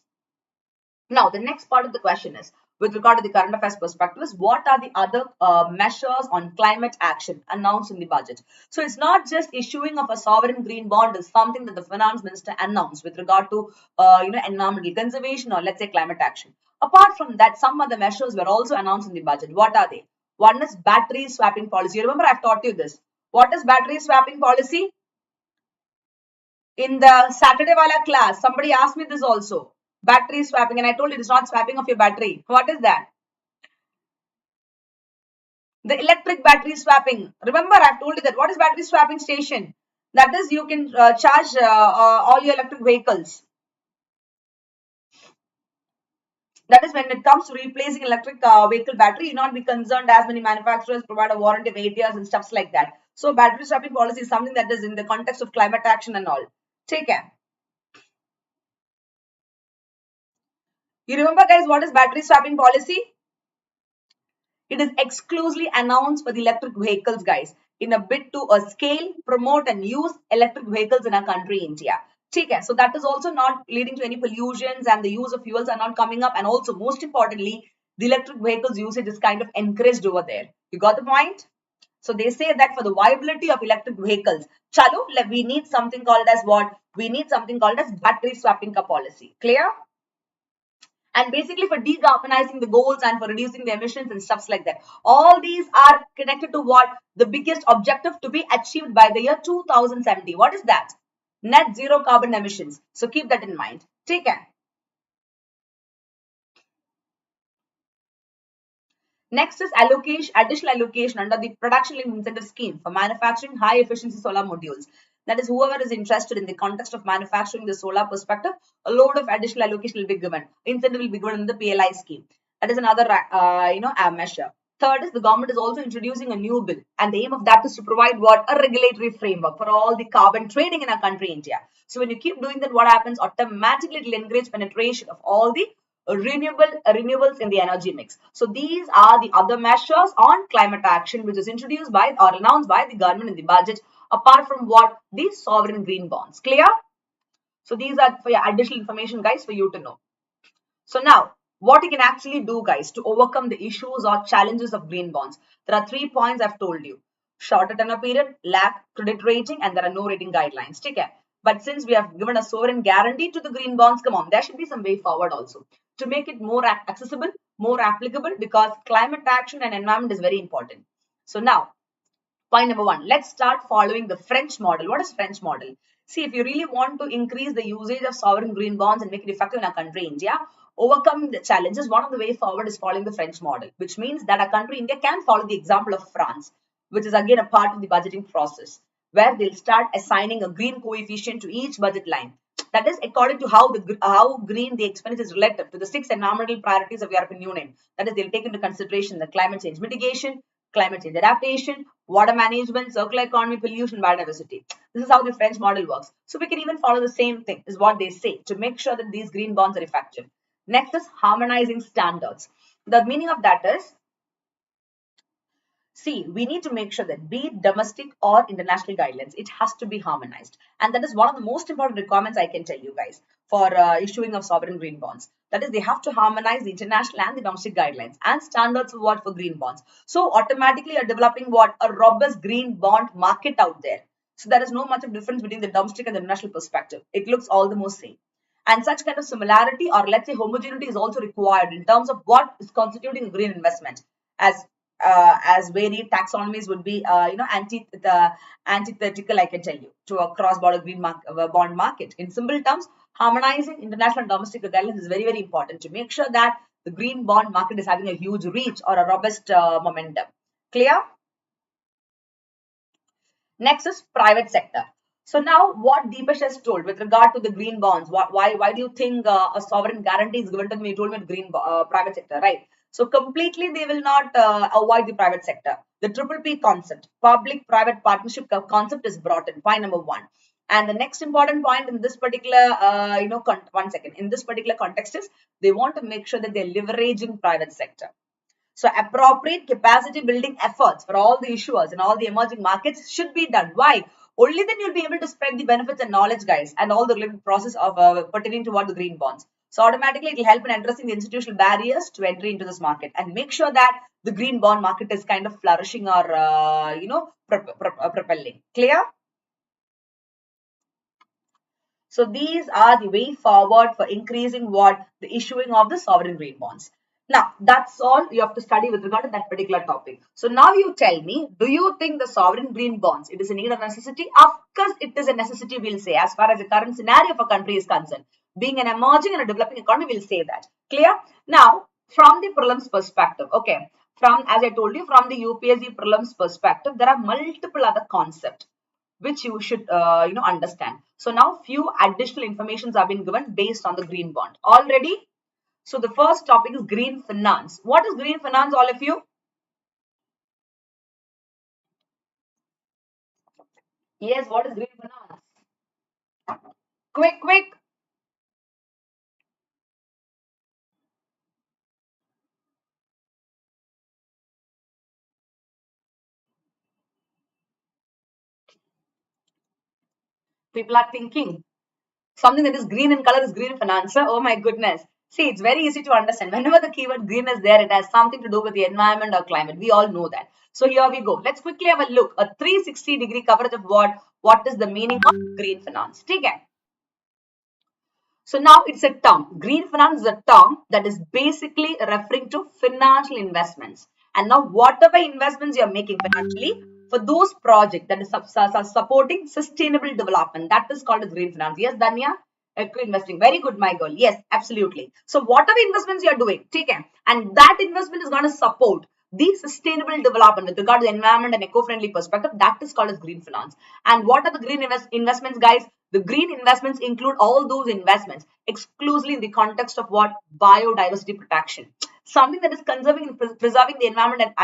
Speaker 1: Now, the next part of the question is, with regard to the current affairs perspective, is what are the other measures on climate action announced in the budget? So it's not just issuing of a sovereign green bond is something that the finance minister announced with regard to environmental conservation or let's say climate action. Apart from that, some other measures were also announced in the budget. What are they? One is battery swapping policy. You remember I've taught you this. What is battery swapping policy? In the Saturday Wala class, somebody asked me this also. Battery swapping, and I told you it is not swapping of your battery. What is that? The electric battery swapping. Remember, I've told you that. What is battery swapping station? That is, you can charge all your electric vehicles. That is, when it comes to replacing electric vehicle battery, you not be concerned as many manufacturers provide a warranty of 8 years and stuffs like that. So battery swapping policy is something that is in the context of climate action and all. Take care. You remember, guys, what is battery swapping policy? It is exclusively announced for the electric vehicles, guys, in a bid to scale, promote and use electric vehicles in our country, India. Okay, so that is also not leading to any pollutions, and the use of fuels are not coming up, and also most importantly, the electric vehicles usage is kind of encouraged over there. You got the point? So they say that for the viability of electric vehicles, chalo, we need something called as what? We need something called as battery swapping policy. Clear? And basically for decarbonizing the goals and for reducing the emissions and stuffs like that. All these are connected to what? The biggest objective to be achieved by the year 2070. What is that? Net zero carbon emissions. So keep that in mind. Take care. Next is allocation, additional allocation under the production linked incentive scheme for manufacturing high efficiency solar modules. That is, whoever is interested in the context of manufacturing the solar perspective, a load of additional allocation will be given. Incentive will be given in the PLI scheme. That is another measure. Third is the government is also introducing a new bill, and the aim of that is to provide what? A regulatory framework for all the carbon trading in our country, India. So when you keep doing that, what happens? Automatically it will encourage penetration of all the renewables in the energy mix. So these are the other measures on climate action which is introduced by or announced by the government in the budget, apart from what? These sovereign green bonds. Clear? So these are for your additional information, guys, for you to know. So now, what you can actually do, guys, to overcome the issues or challenges of green bonds. There are 3 points I've told you. Shorter tenor period, lack credit rating, and there are no rating guidelines. Take care. But since we have given a sovereign guarantee to the green bonds, come on, there should be some way forward also to make it more accessible, more applicable, because climate action and environment is very important. So now, point number 1, let's start following the French model. What is French model? See, if you really want to increase the usage of sovereign green bonds and make it effective in our country, India, overcoming the challenges, one of the way forward is following the French model, which means that our country, India, can follow the example of France, which is again a part of the budgeting process, where they'll start assigning a green coefficient to each budget line. That is according to how green the expenditure is relative to the 6 environmental priorities of European Union. That is, they'll take into consideration the climate change mitigation, climate change adaptation, water management, circular economy, pollution, biodiversity. This is how the French model works. So we can even follow the same thing, is what they say, to make sure that these green bonds are effective. Next is harmonizing standards. The meaning of that is, see, we need to make sure that be it domestic or international guidelines, it has to be harmonized. And that is one of the most important requirements I can tell you guys for issuing of sovereign green bonds. That is, they have to harmonize the international and the domestic guidelines and standards for what? For green bonds. So automatically you're developing what? A robust green bond market out there. So there is no much of difference between the domestic and the international perspective. It looks all the more same. And such kind of similarity, or let's say homogeneity, is also required in terms of what is constituting a green investment, as varied taxonomies would be antithetical, I can tell you, to a cross-border green bond market. In simple terms, harmonizing international and domestic guidelines is very, very important to make sure that the green bond market is having a huge reach or a robust momentum. Clear? Next is private sector. So now what Deepesh has told with regard to the green bonds, why do you think a sovereign guarantee is given to me? You told me green private sector, right? So completely they will not avoid the private sector. The triple P concept, public-private partnership concept, is brought in. Point number 1. And the next important point in this particular, in this particular context is they want to make sure that they're leveraging private sector. So appropriate capacity building efforts for all the issuers and all the emerging markets should be done. Why? Only then you'll be able to spread the benefits and knowledge, guys, and all the related process of pertaining toward the green bonds. So automatically it will help in addressing the institutional barriers to entry into this market and make sure that the green bond market is kind of flourishing or propelling. Clear? So these are the way forward for increasing what? The issuing of the sovereign green bonds. Now, that's all you have to study with regard to that particular topic. So now you tell me, do you think the sovereign green bonds, it is a need or necessity? Of course, it is a necessity, we'll say, as far as the current scenario of a country is concerned. Being an emerging and a developing economy, we'll say that. Clear? Now, from the prelims perspective, okay, from, as I told you, from the UPSC prelims perspective, there are multiple other concepts which you should understand. So now few additional informations have been given based on the green bond already. So the first topic is green finance. What is green finance, all of you? Yes, what is green finance? Quick, quick. People are thinking something that is green in color is green finance. Oh my goodness. See, it's very easy to understand. Whenever the keyword green is there, it has something to do with the environment or climate. We all know that. So here we go. Let's quickly have a look. A 360-degree coverage of what? What is the meaning of green finance? Take it. So now it's a term. Green finance is a term that is basically referring to financial investments. And now whatever investments you're making financially for those projects that is supporting sustainable development, that is called as green finance. Yes, Danya? Equity investing. Very good, my girl. Yes, absolutely. So whatever investments you're doing, take care. And that investment is going to support the sustainable development with regard to the environment and eco-friendly perspective, that is called as green finance. And what are the green investments, guys? The green investments include all those investments exclusively in the context of what? Biodiversity protection. Something that is conserving and preserving the environment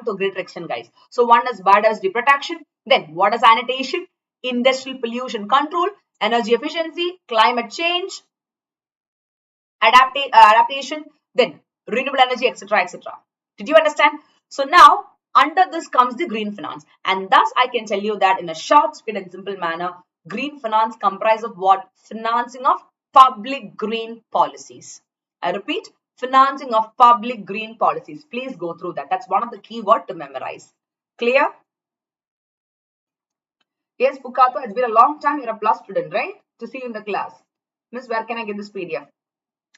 Speaker 1: to a greater extent, guys. So one is biodiversity protection. Then what is sanitation? Industrial pollution control, energy efficiency, climate change, adaptation, then renewable energy, etc., etc. Did you understand? So now under this comes the green finance, and thus I can tell you that in a short, speed, and simple manner, green finance comprises of what? Financing of public green policies. I repeat, financing of public green policies. Please go through that. That's one of the key words to memorize. Clear? Yes, Pukato, it's been a long time. You're a plus student, right? To see you in the class. Miss, where can I get this PDF?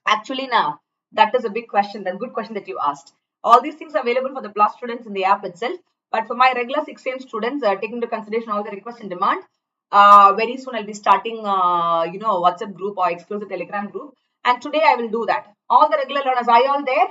Speaker 1: Actually, now that is a big question. That good question that you asked. All these things are available for the plus students in the app itself. But for my regular 6 students, taking into consideration all the requests and demand, very soon I'll be starting, WhatsApp group or exclusive Telegram group. And today I will do that. All the regular learners, are you all there?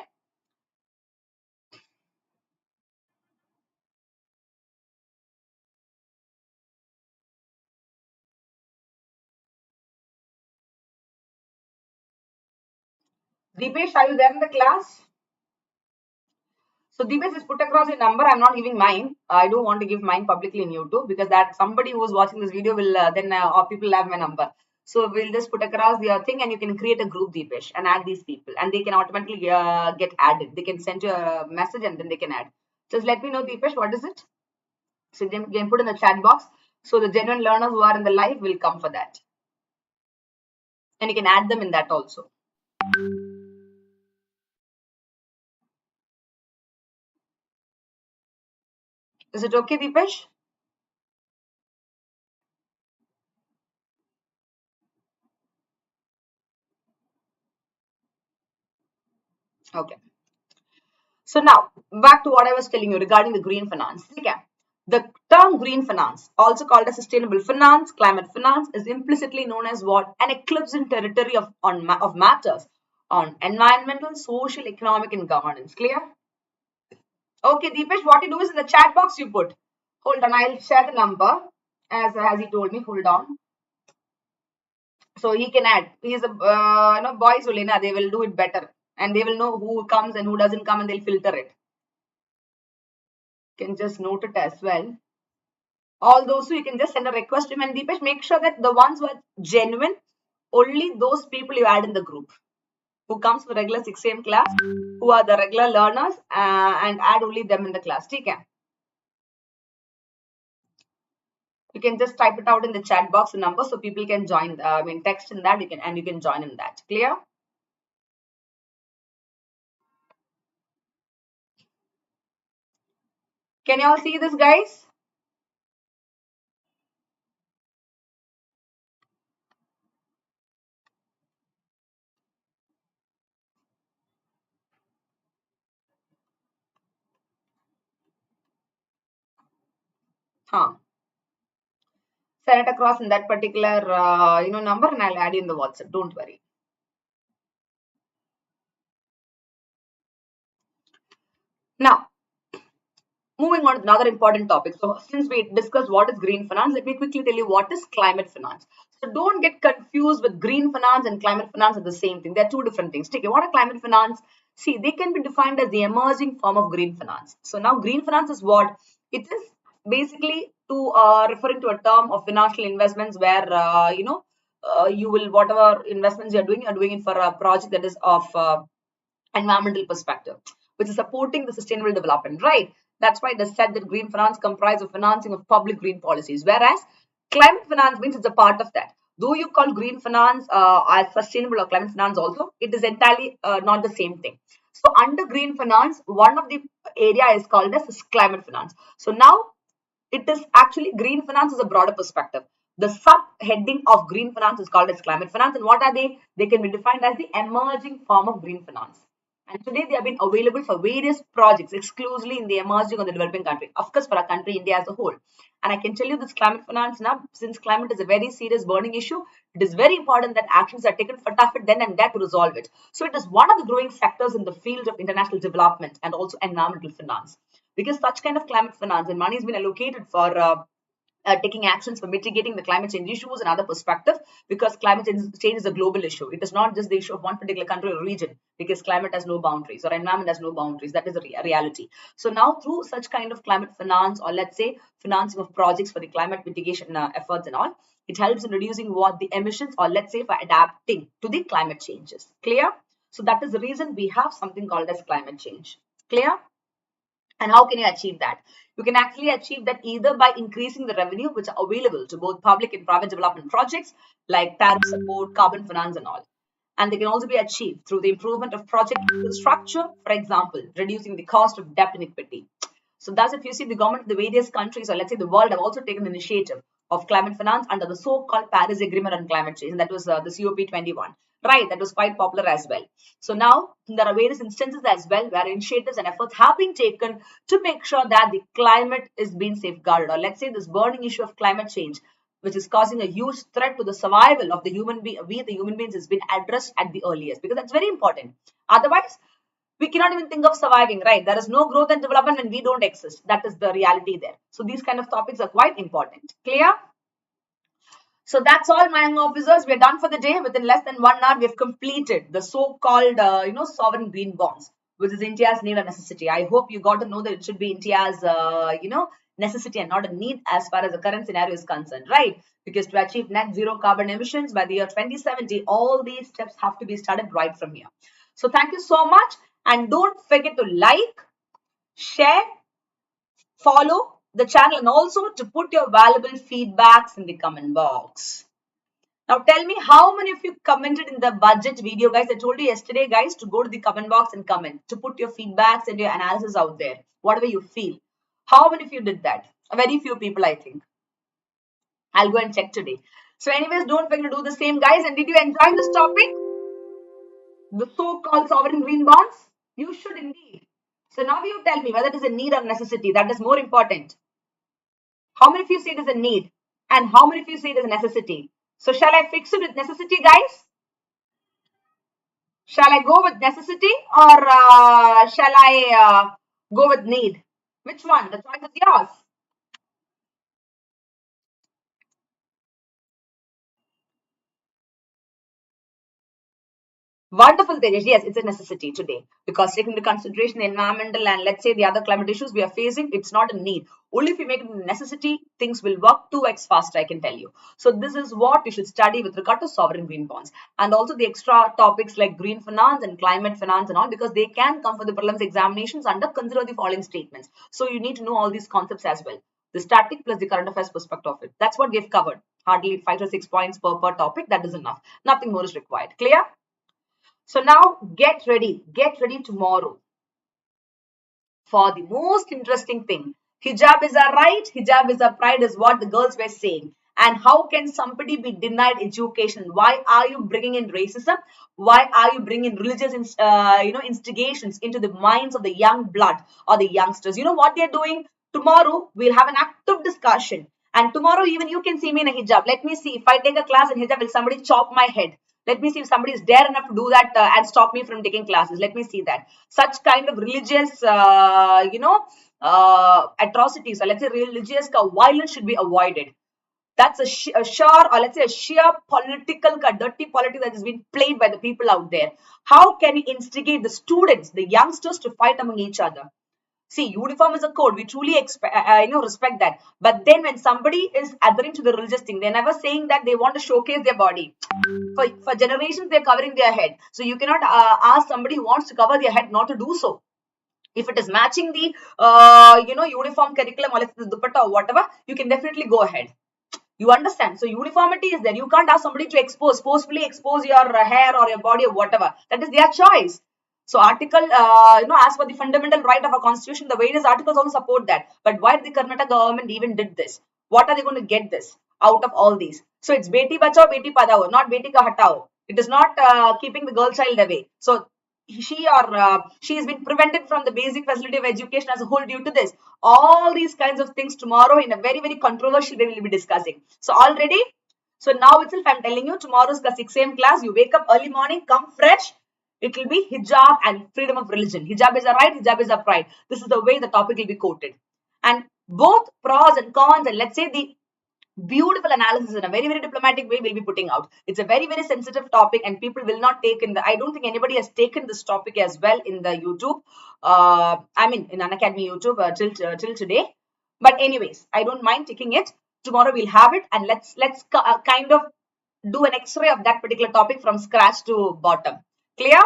Speaker 1: Deepesh, are you there in the class? So Deepesh is put across a number. I'm not giving mine. I don't want to give mine publicly in YouTube because that somebody who is watching this video will or people have my number. So we'll just put across the thing and you can create a group, Deepesh, and add these people and they can automatically get added. They can send you a message and then they can add. Just let me know, Deepesh, what is it? So you can put in the chat box. So the genuine learners who are in the live will come for that. And you can add them in that also. Is it okay, Deepesh? Okay. So now back to what I was telling you regarding the green finance. Okay. The term green finance, also called as sustainable finance, climate finance, is implicitly known as what? An eclipse in territory of matters on environmental, social, economic, and governance. Clear? Okay, Deepesh, what you do is in the chat box you put. Hold on, I'll share the number as he told me. Hold on. So he can add. He's a boys will they will do it better and they will know who comes and who doesn't come and they'll filter it. Can just note it as well. All those who you can just send a request to him and Deepesh, make sure that the ones who are genuine, only those people you add in the group who comes for regular 6 a.m. class, who are the regular learners and add only them in the class. Okay. You can just type it out in the chat box the number so people can join. Text in that you can join in that. Clear? Can you all see this, guys? Huh. Send it across in that particular number, and I'll add you in the WhatsApp. Don't worry. Now, moving on to another important topic. So since we discussed what is green finance, let me quickly tell you what is climate finance. So don't get confused with green finance and climate finance are the same thing. They're two different things. Take it. What are climate finance? See, they can be defined as the emerging form of green finance. So now green finance is what? It is basically to referring to a term of financial investments where you will whatever investments you're doing it for a project that is of environmental perspective, which is supporting the sustainable development, right? That's why it is said that green finance comprises of financing of public green policies, whereas climate finance means it's a part of that. Though you call green finance as sustainable or climate finance also, it is entirely not the same thing. So under green finance, one of the area is called as climate finance. So now it is actually green finance is a broader perspective. The subheading of green finance is called as climate finance. And what are they? They can be defined as the emerging form of green finance. And today they have been available for various projects exclusively in the emerging or the developing country. Of course, for our country, India as a whole. And I can tell you this climate finance now, since climate is a very serious burning issue, it is very important that actions are taken for tough then and there to resolve it. So it is one of the growing sectors in the field of international development and also environmental finance. Because such kind of climate finance and money has been allocated for taking actions for mitigating the climate change issues and other perspective, because climate change is a global issue. It is not just the issue of one particular country or region, because climate has no boundaries or environment has no boundaries. That is a reality. So now through such kind of climate finance, or let's say financing of projects for the climate mitigation efforts and all, it helps in reducing what the emissions, or let's say for adapting to the climate changes. Clear? So that is the reason we have something called as climate change. Clear? And how can you achieve that? You can actually achieve that either by increasing the revenue which are available to both public and private development projects like tariff support, carbon finance and all. And they can also be achieved through the improvement of project structure, for example, reducing the cost of debt and equity. So thus, if you see the government of the various countries, or let's say the world, have also taken the initiative of climate finance under the so-called Paris Agreement on Climate Change, and that was the COP21. Right, that was quite popular as well. So now there are various instances as well where initiatives and efforts have been taken to make sure that the climate is being safeguarded, or let's say this burning issue of climate change, which is causing a huge threat to the survival of the we the human beings, has been addressed at the earliest, because that's very important. Otherwise, we cannot even think of surviving, right? There is no growth and development when we don't exist. That is the reality there. So these kind of topics are quite important. Clear? So that's all, my young officers. We're done for the day. Within less than 1 hour, we have completed the so-called, sovereign green bonds, which is India's need and necessity. I hope you got to know that it should be India's, necessity and not a need as far as the current scenario is concerned, right? Because to achieve net zero carbon emissions by the year 2070, all these steps have to be started right from here. So thank you so much. And don't forget to like, share, follow the channel, and also to put your valuable feedbacks in the comment box. Now tell me how many of you commented in the budget video, guys. I told you yesterday, guys, to go to the comment box and comment, to put your feedbacks and your analysis out there, whatever you feel. How many of you did that? Very few people, I think. I'll go and check today. So anyways, don't forget to do the same, guys. And did you enjoy this topic? The so-called sovereign green bonds? You should indeed. So now you tell me whether it is a need or necessity. That is more important. How many of you say it is a need? And how many of you say it is a necessity? So shall I fix it with necessity, guys? Shall I go with necessity, or shall I go with need? Which one? The choice is yours. Wonderful, Tejas. Yes, it's a necessity today, because taking into consideration the environmental and let's say the other climate issues we are facing, it's not a need. Only if you make it a necessity, things will work 2x faster, I can tell you. So this is what you should study with regard to sovereign green bonds, and also the extra topics like green finance and climate finance and all, because they can come for the prelims examinations under consider the following statements. So you need to know all these concepts as well. The static plus the current affairs perspective of it. That's what we've covered. Hardly 5 to 6 points per topic. That is enough. Nothing more is required. Clear? So now get ready tomorrow for the most interesting thing. Hijab is our right, hijab is our pride is what the girls were saying. And how can somebody be denied education? Why are you bringing in racism? Why are you bringing religious instigations into the minds of the young blood or the youngsters? You know what they're doing? Tomorrow, we'll have an active discussion. And tomorrow, even you can see me in a hijab. Let me see if I take a class in hijab, will somebody chop my head? Let me see if somebody is dare enough to do that and stop me from taking classes. Let me see that. Such kind of religious, atrocities, or let's say religious violence should be avoided. That's a sure, or let's say a sheer political, dirty politics that is being played by the people out there. How can we instigate the students, the youngsters, to fight among each other? See, uniform is a code. We truly respect that. But then when somebody is adhering to the religious thing, they're never saying that they want to showcase their body. For generations, they're covering their head. So you cannot ask somebody who wants to cover their head not to do so. If it is matching the uniform curriculum or let's say the dupatta or whatever, you can definitely go ahead. You understand? So uniformity is there. You can't ask somebody to forcefully expose your hair or your body or whatever. That is their choice. So article, as for the fundamental right of our constitution, the various articles also support that. But why the Karnataka government even did this? What are they going to get this out of all these? So it's Beti Bachao, Beti Padhao, not Beti Ka Hatao. It is not keeping the girl child away. So she has been prevented from the basic facility of education as a whole due to this. All these kinds of things tomorrow in a very, very controversial way we will be discussing. So already, so now itself I'm telling you, tomorrow's the 6 a.m. class. You wake up early morning, come fresh. It will be hijab and freedom of religion. Hijab is a right, hijab is a pride. This is the way the topic will be quoted. And both pros and cons, and let's say the beautiful analysis in a very, very diplomatic way we'll be putting out. It's a very, very sensitive topic and people will not take in I don't think anybody has taken this topic as well in the YouTube, in Unacademy YouTube till today. But anyways, I don't mind taking it. Tomorrow we'll have it and let's kind of do an x-ray of that particular topic from scratch to bottom. Clear?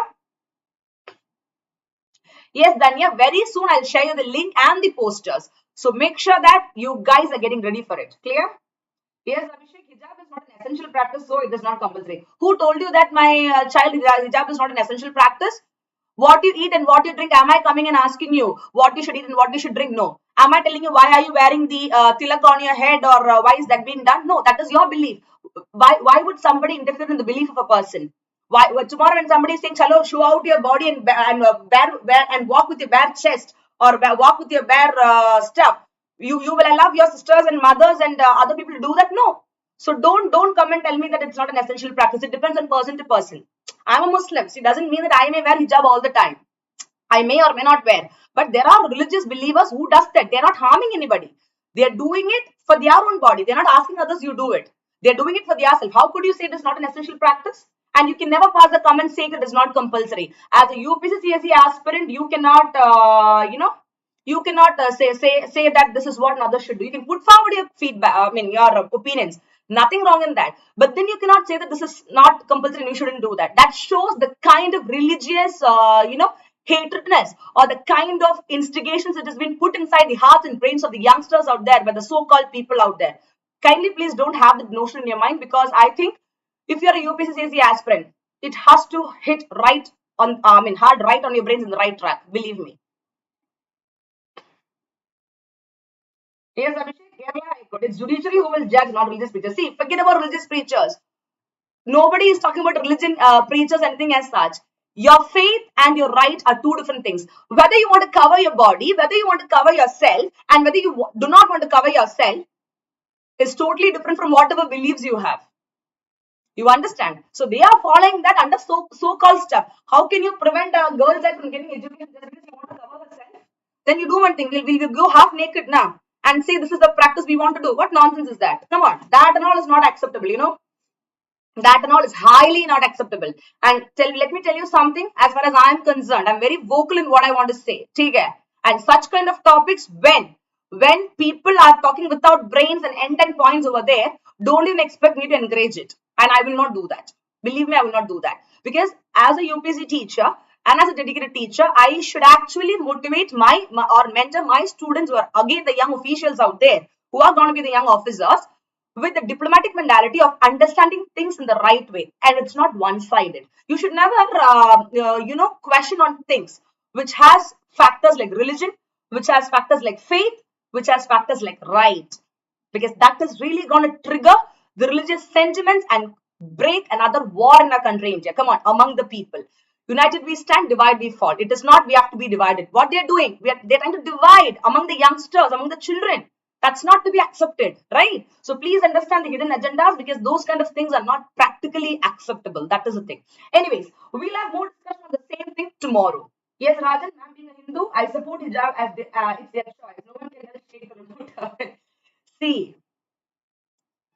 Speaker 1: Yes, Danya, very soon I'll share you the link and the posters. So make sure that you guys are getting ready for it. Clear? Yes, Abhishek, hijab is not an essential practice, so it is not compulsory. Who told you that my child hijab is not an essential practice? What you eat and what you drink, am I coming and asking you what you should eat and what you should drink? No. Am I telling you why are you wearing the tilak on your head or why is that being done? No, that is your belief. Why would somebody interfere in the belief of a person? Why tomorrow when somebody is saying, "Chalo, show out your body and and walk with your bare chest or walk with your bare stuff," you will allow your sisters and mothers and other people to do that? No. So don't come and tell me that it's not an essential practice. It depends on person to person. I'm a Muslim. So it doesn't mean that I may wear hijab all the time. I may or may not wear. But there are religious believers who does that. They're not harming anybody. They're doing it for their own body. They're not asking others you do it. They're doing it for themselves. How could you say it is not an essential practice? And you can never pass a comment saying it is not compulsory. As a UPSC aspirant, you cannot, you cannot say that this is what others should do. You can put forward your feedback, your opinions. Nothing wrong in that. But then you cannot say that this is not compulsory and you shouldn't do that. That shows the kind of religious, hatredness or the kind of instigations that has been put inside the hearts and brains of the youngsters out there by the so-called people out there. Kindly please don't have that notion in your mind, because I think if you're a UPSC aspirant, it has to hit right on, hard right on your brains in the right track. Believe me. Yes, Abhishek, Kerala High Court. It's judiciary who will judge, not religious preachers. See, forget about religious preachers. Nobody is talking about religion preachers, anything as such. Your faith and your right are two different things. Whether you want to cover your body, whether you want to cover yourself, and whether you do not want to cover yourself is totally different from whatever beliefs you have. You understand? So they are following that under so-called stuff. How can you prevent a girl child from getting education just because you want to cover herself? Then you do one thing. We'll go half naked now and say this is the practice we want to do. What nonsense is that? Come on. That and all is not acceptable, That and all is highly not acceptable. And let me tell you something. As far as I am concerned, I'm very vocal in what I want to say. Okay? And such kind of topics, when people are talking without brains and end points over there, don't even expect me to encourage it. And I will not do that. Believe me, I will not do that. Because as a UPSC teacher and as a dedicated teacher, I should actually motivate or mentor my students who are again the young officials out there who are going to be the young officers with the diplomatic mentality of understanding things in the right way. And it's not one-sided. You should never, question on things which has factors like religion, which has factors like faith, which has factors like right. Because that is really going to trigger the religious sentiments and break another war in our country, India. Come on, among the people. United we stand, divide we fall. It is not we have to be divided. What they're doing, they're trying to divide among the youngsters, among the children. That's not to be accepted, right? So please understand the hidden agendas, because those kind of things are not practically acceptable. That is the thing. Anyways, we'll have more discussion on the same thing tomorrow. Yes, Rajan, I'm being a Hindu. I support hijab as it's their choice. No one can just take the remote. See,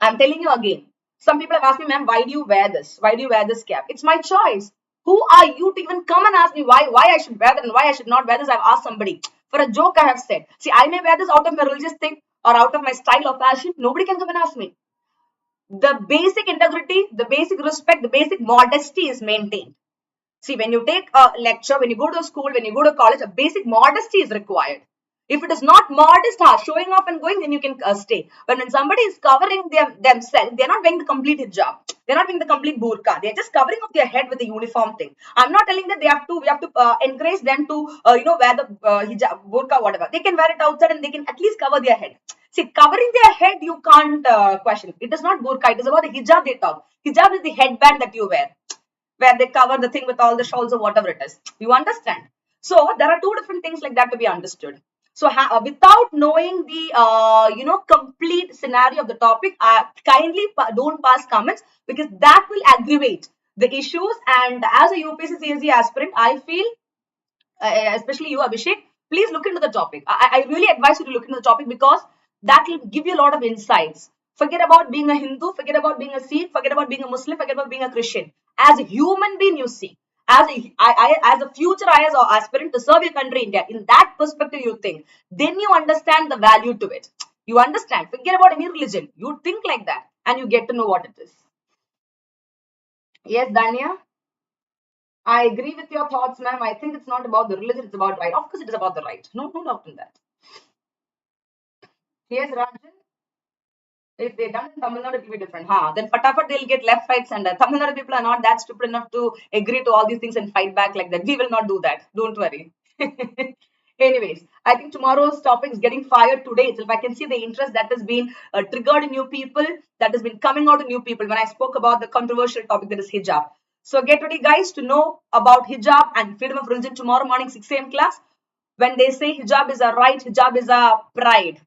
Speaker 1: I'm telling you again. Some people have asked me, ma'am, why do you wear this? Why do you wear this cap? It's my choice. Who are you to even come and ask me why I should wear that and why I should not wear this? I've asked somebody. For a joke, I have said. See, I may wear this out of my religious thing or out of my style of fashion. Nobody can come and ask me. The basic integrity, the basic respect, the basic modesty is maintained. See, when you take a lecture, when you go to a school, when you go to college, a basic modesty is required. If it is not modest, showing off and going, then you can stay. But when somebody is covering themselves, they're not wearing the complete hijab. They're not wearing the complete burqa. They're just covering up their head with the uniform thing. I'm not telling that we have to encourage them to, wear the hijab, burqa, whatever. They can wear it outside and they can at least cover their head. See, covering their head, you can't question. It is not burqa. It is about the hijab they talk. Hijab is the headband that you wear, where they cover the thing with all the shawls or whatever it is. You understand? So there are two different things like that to be understood. So without knowing the complete scenario of the topic, kindly don't pass comments, because that will aggravate the issues. And as a UPSC CSE aspirant, I feel, especially you, Abhishek, please look into the topic. I really advise you to look into the topic, because that will give you a lot of insights. Forget about being a Hindu, forget about being a Sikh, forget about being a Muslim, forget about being a Christian. As a human being, you see, as a future IAS or aspirant to serve your country, India, in that perspective you think, then you understand the value to it. You understand. Forget about any religion. You think like that and you get to know what it is. Yes, Danya? I agree with your thoughts, ma'am. I think it's not about the religion, it's about right. Of course, it is about the right. No doubt in that. Yes, Rajan. If they done in Tamil Nadu, it will be different. Then fatafat they'll get left, right, center. Tamil Nadu people are not that stupid enough to agree to all these things and fight back like that. We will not do that. Don't worry. Anyways, I think tomorrow's topic is getting fired today itself. I can see the interest that has been triggered in new people, that has been coming out in new people when I spoke about the controversial topic that is hijab. So get ready, guys, to know about hijab and freedom of religion tomorrow morning 6 a.m. class. When they say hijab is a right, hijab is a pride.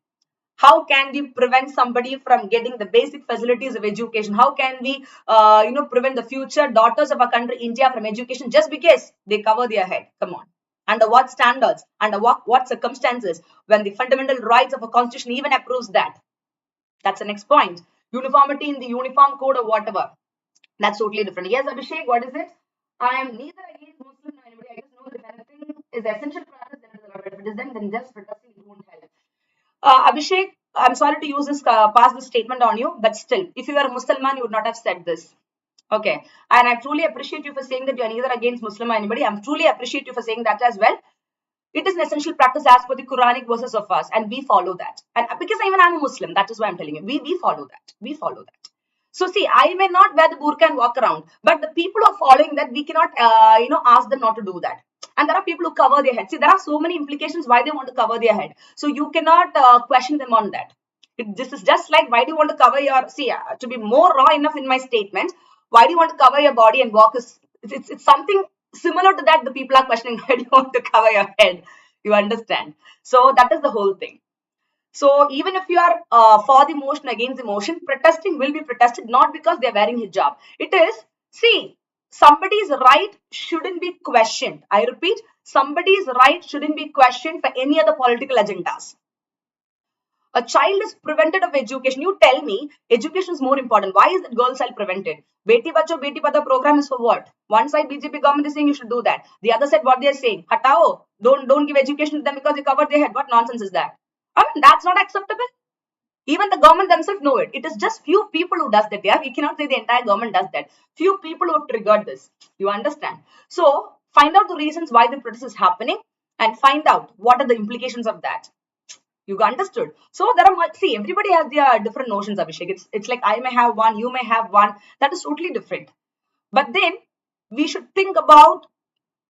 Speaker 1: How can we prevent somebody from getting the basic facilities of education? How can we, prevent the future daughters of our country, India, from education just because they cover their head? Come on. Under what standards? Under what circumstances? When the fundamental rights of a constitution even approves that. That's the next point. Uniformity in the uniform code or whatever. That's totally different. Yes, Abhishek, what is it? I am neither against Muslim nor anybody. I just know that if anything is essential practice, then it is allowed. If it is then just protesting, it won't help. Abhishek, I'm sorry to use this, pass this statement on you, but still, if you were a Muslim, you would not have said this. Okay. And I truly appreciate you for saying that you're neither against Muslim or anybody. I'm truly appreciate you for saying that as well. It is an essential practice as per the Quranic verses of us, and we follow that. And because even I'm a Muslim, that is why I'm telling you. We follow that. We follow that. So see, I may not wear the burqa and walk around, but the people who are following that, we cannot, ask them not to do that. And there are people who cover their head. See, there are so many implications why they want to cover their head. So you cannot question them on that. This is just like, why do you want to cover your, to be more raw enough in my statement, why do you want to cover your body and walk? It's something similar to that. The people are questioning, why do you want to cover your head? You understand? So that is the whole thing. So even if you are for the motion, against the motion, protesting will be protested not because they are wearing hijab. It is, see, somebody's right shouldn't be questioned. I repeat, somebody's right shouldn't be questioned for any other political agendas. A child is prevented of education. You tell me, education is more important. Why is that girl child prevented? Beti Bacho, Beti Padhao program is for what? One side BJP government is saying you should do that. The other side what they are saying, hatao, don't give education to them because they covered their head. What nonsense is that? I mean, that's not acceptable. Even the government themselves know it. It is just few people who does that. Yeah, we cannot say the entire government does that. Few people who triggered this. You understand? So find out the reasons why the protest is happening and find out what are the implications of that. You understood? So there are see, everybody has their different notions, Abhishek. It's like I may have one, you may have one. That is totally different. But then we should think about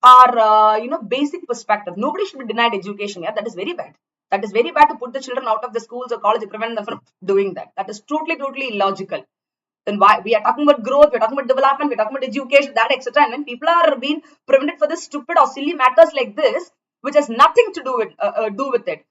Speaker 1: our basic perspective. Nobody should be denied education. Yeah, that is very bad. That is very bad to put the children out of the schools or college and prevent them from doing that. That is totally illogical. Then why we are talking about growth, we're talking about development, we're talking about education, that etc. And when people are being prevented for this stupid or silly matters like this, which has nothing to do with it,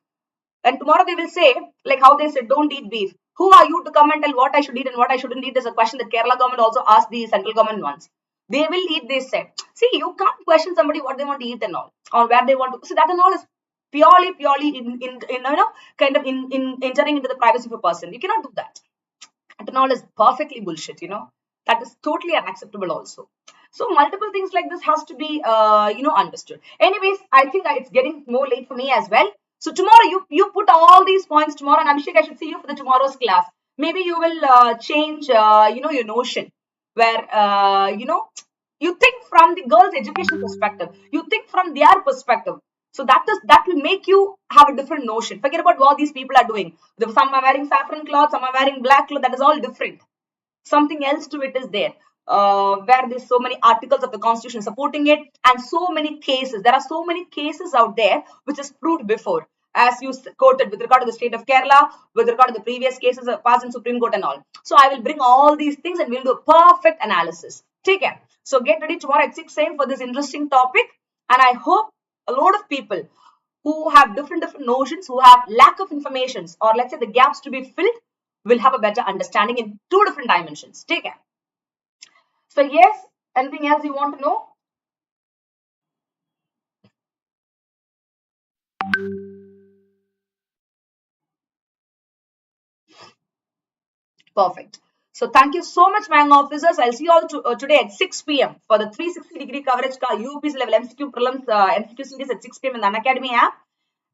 Speaker 1: and tomorrow they will say, like how they said, don't eat beef. Who are you to come and tell what I should eat and what I shouldn't eat? Is a question that Kerala government also asked the central government once. They will eat, they said. See, you can't question somebody what they want to eat and all, or where they want to. See, that and all is purely in kind of in entering into the privacy of a person. You cannot do that. Ethanol is perfectly bullshit, that is totally unacceptable also. So multiple things like this has to be understood. Anyways, I think it's getting more late for me as well. So tomorrow you put all these points tomorrow, and Abhishek, I should see you for the tomorrow's class. Maybe you will change your notion, where you think from the girls education perspective, you think from their perspective. So that will make you have a different notion. Forget about what these people are doing. Some are wearing saffron cloth, some are wearing black cloth. That is all different. Something else to it is there, where there's so many articles of the Constitution supporting it, and so many cases. There are so many cases out there which is proved before, as you quoted with regard to the state of Kerala, with regard to the previous cases passed in Supreme Court and all. So I will bring all these things and we'll do a perfect analysis. Take care. So get ready tomorrow at 6 a.m. for this interesting topic, and I hope a lot of people who have different notions, who have lack of informations, or let's say the gaps to be filled, will have a better understanding in two different dimensions. Take care. So yes, anything else you want to know? Perfect. So thank you so much, my officers. I'll see you all today at 6 p.m. for the 360-degree coverage UPSC level MCQ Prelims MCQ series at 6 p.m. in the Unacademy app.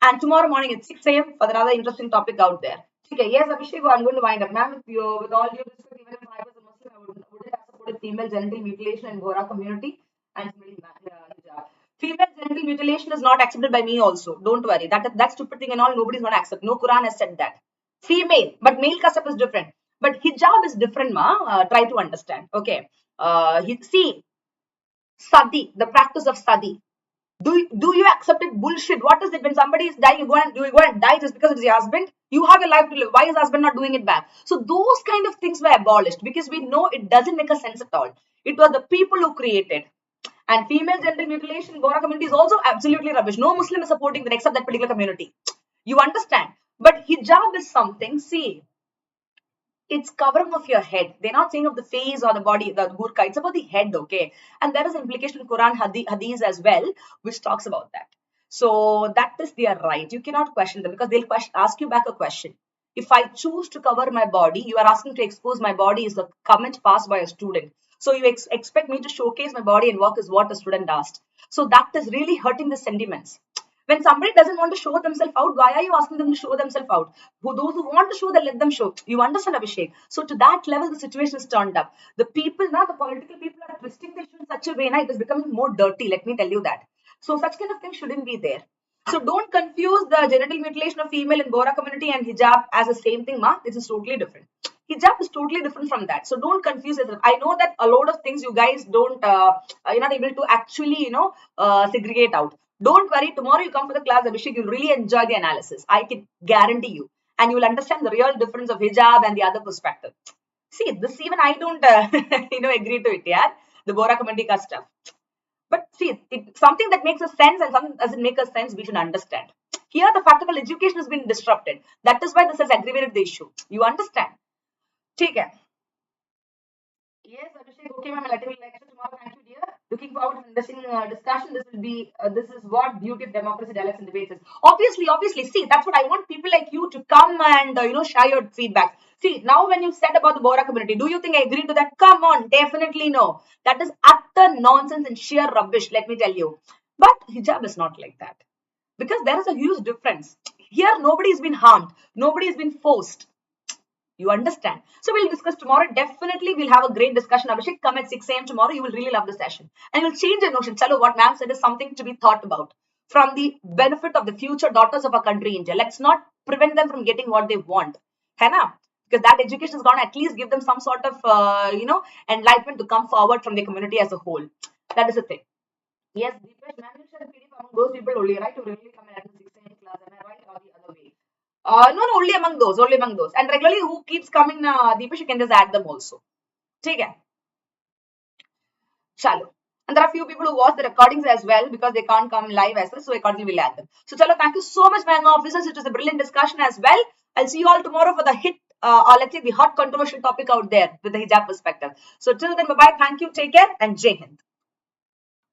Speaker 1: And tomorrow morning at 6 a.m. for another interesting topic out there. Okay, yes, Abhishek, I'm going to wind up. Ma'am, with all due respect, even if I was a Muslim, I would have supported female genital mutilation in Gora community and hijab. Female genital mutilation is not accepted by me also. Don't worry. That stupid thing and all, nobody's going to accept. No Quran has said that. Female, but male concept is different. But hijab is different, ma. Try to understand. Okay. See, sati, the practice of sati. Do you accept it? Bullshit. What is it when somebody is dying? You go and die just because it's your husband? You have a life to live. Why is husband not doing it back? So those kind of things were abolished because we know it doesn't make a sense at all. It was the people who created. And female genital mutilation in Gora community is also absolutely rubbish. No Muslim is supporting that except that particular community. You understand? But hijab is something. See, it's covering of your head. They're not saying of the face or the body, the burqa. It's about the head, okay? And there is an implication in Quran Hadith as well, which talks about that. So that is their right. You cannot question them because they'll ask you back a question. If I choose to cover my body, you are asking to expose my body is a comment passed by a student. So you expect me to showcase my body and work is what a student asked. So that is really hurting the sentiments. When somebody doesn't want to show themselves out, why are you asking them to show themselves out? Those who want to show, then let them show. You understand, Abhishek? So to that level, the situation is turned up. The people, now the political people are twisting the issue in such a way, now it is becoming more dirty. Let me tell you that. So such kind of things shouldn't be there. So don't confuse the genital mutilation of female in Gora community and hijab as the same thing, ma. This is totally different. Hijab is totally different from that. So don't confuse it. I know that a lot of things you guys don't, you're not able to actually, segregate out. Don't worry. Tomorrow you come for the class, Abhishek, you'll really enjoy the analysis. I can guarantee you. And you will understand the real difference of hijab and the other perspective. See, this even I don't, agree to it, yeah. The Gora community ka stuff. But see, it's something that makes a sense and something doesn't make a sense, we should understand. Here, the fact of education has been disrupted. That is why this has aggravated the issue. You understand? Take care. Yes, Abhishek. Okay, ma'am. I'll attend lecture tomorrow. Thank you, dear. Looking forward to interesting discussion. This will be. This is what beauty of democracy, dialects, and debates is. Obviously. See, that's what I want people like you to come and share your feedback. See, now when you said about the Bora community, do you think I agree to that? Come on, definitely no. That is utter nonsense and sheer rubbish. Let me tell you. But hijab is not like that because there is a huge difference. Here, nobody has been harmed. Nobody has been forced. You understand? So we'll discuss tomorrow. Definitely, we'll have a great discussion. Abhishek, come at 6 a.m. tomorrow. You will really love the session. And you'll change your notion. Chalo, what ma'am said is something to be thought about from the benefit of the future daughters of our country, India. Let's not prevent them from getting what they want. Hana? Because that education is going to at least give them some sort of, enlightenment to come forward from the community as a whole. That is the thing. Yes, Deepesh, ma'am, you share the PDF among those people only, right? To really come and attend 6 a.m. class. Am I right or the other way? No, only among those, And regularly, who keeps coming, Deepesh, you can just add them also. ठीक है, chalo. And there are few people who watch the recordings as well because they can't come live as well, so accordingly we'll add them. So chalo, thank you so much, my officers. It was a brilliant discussion as well. I'll see you all tomorrow for the let's say the hot controversial topic out there with the hijab perspective. So till then, bye bye. Thank you. Take care and Jai Hind.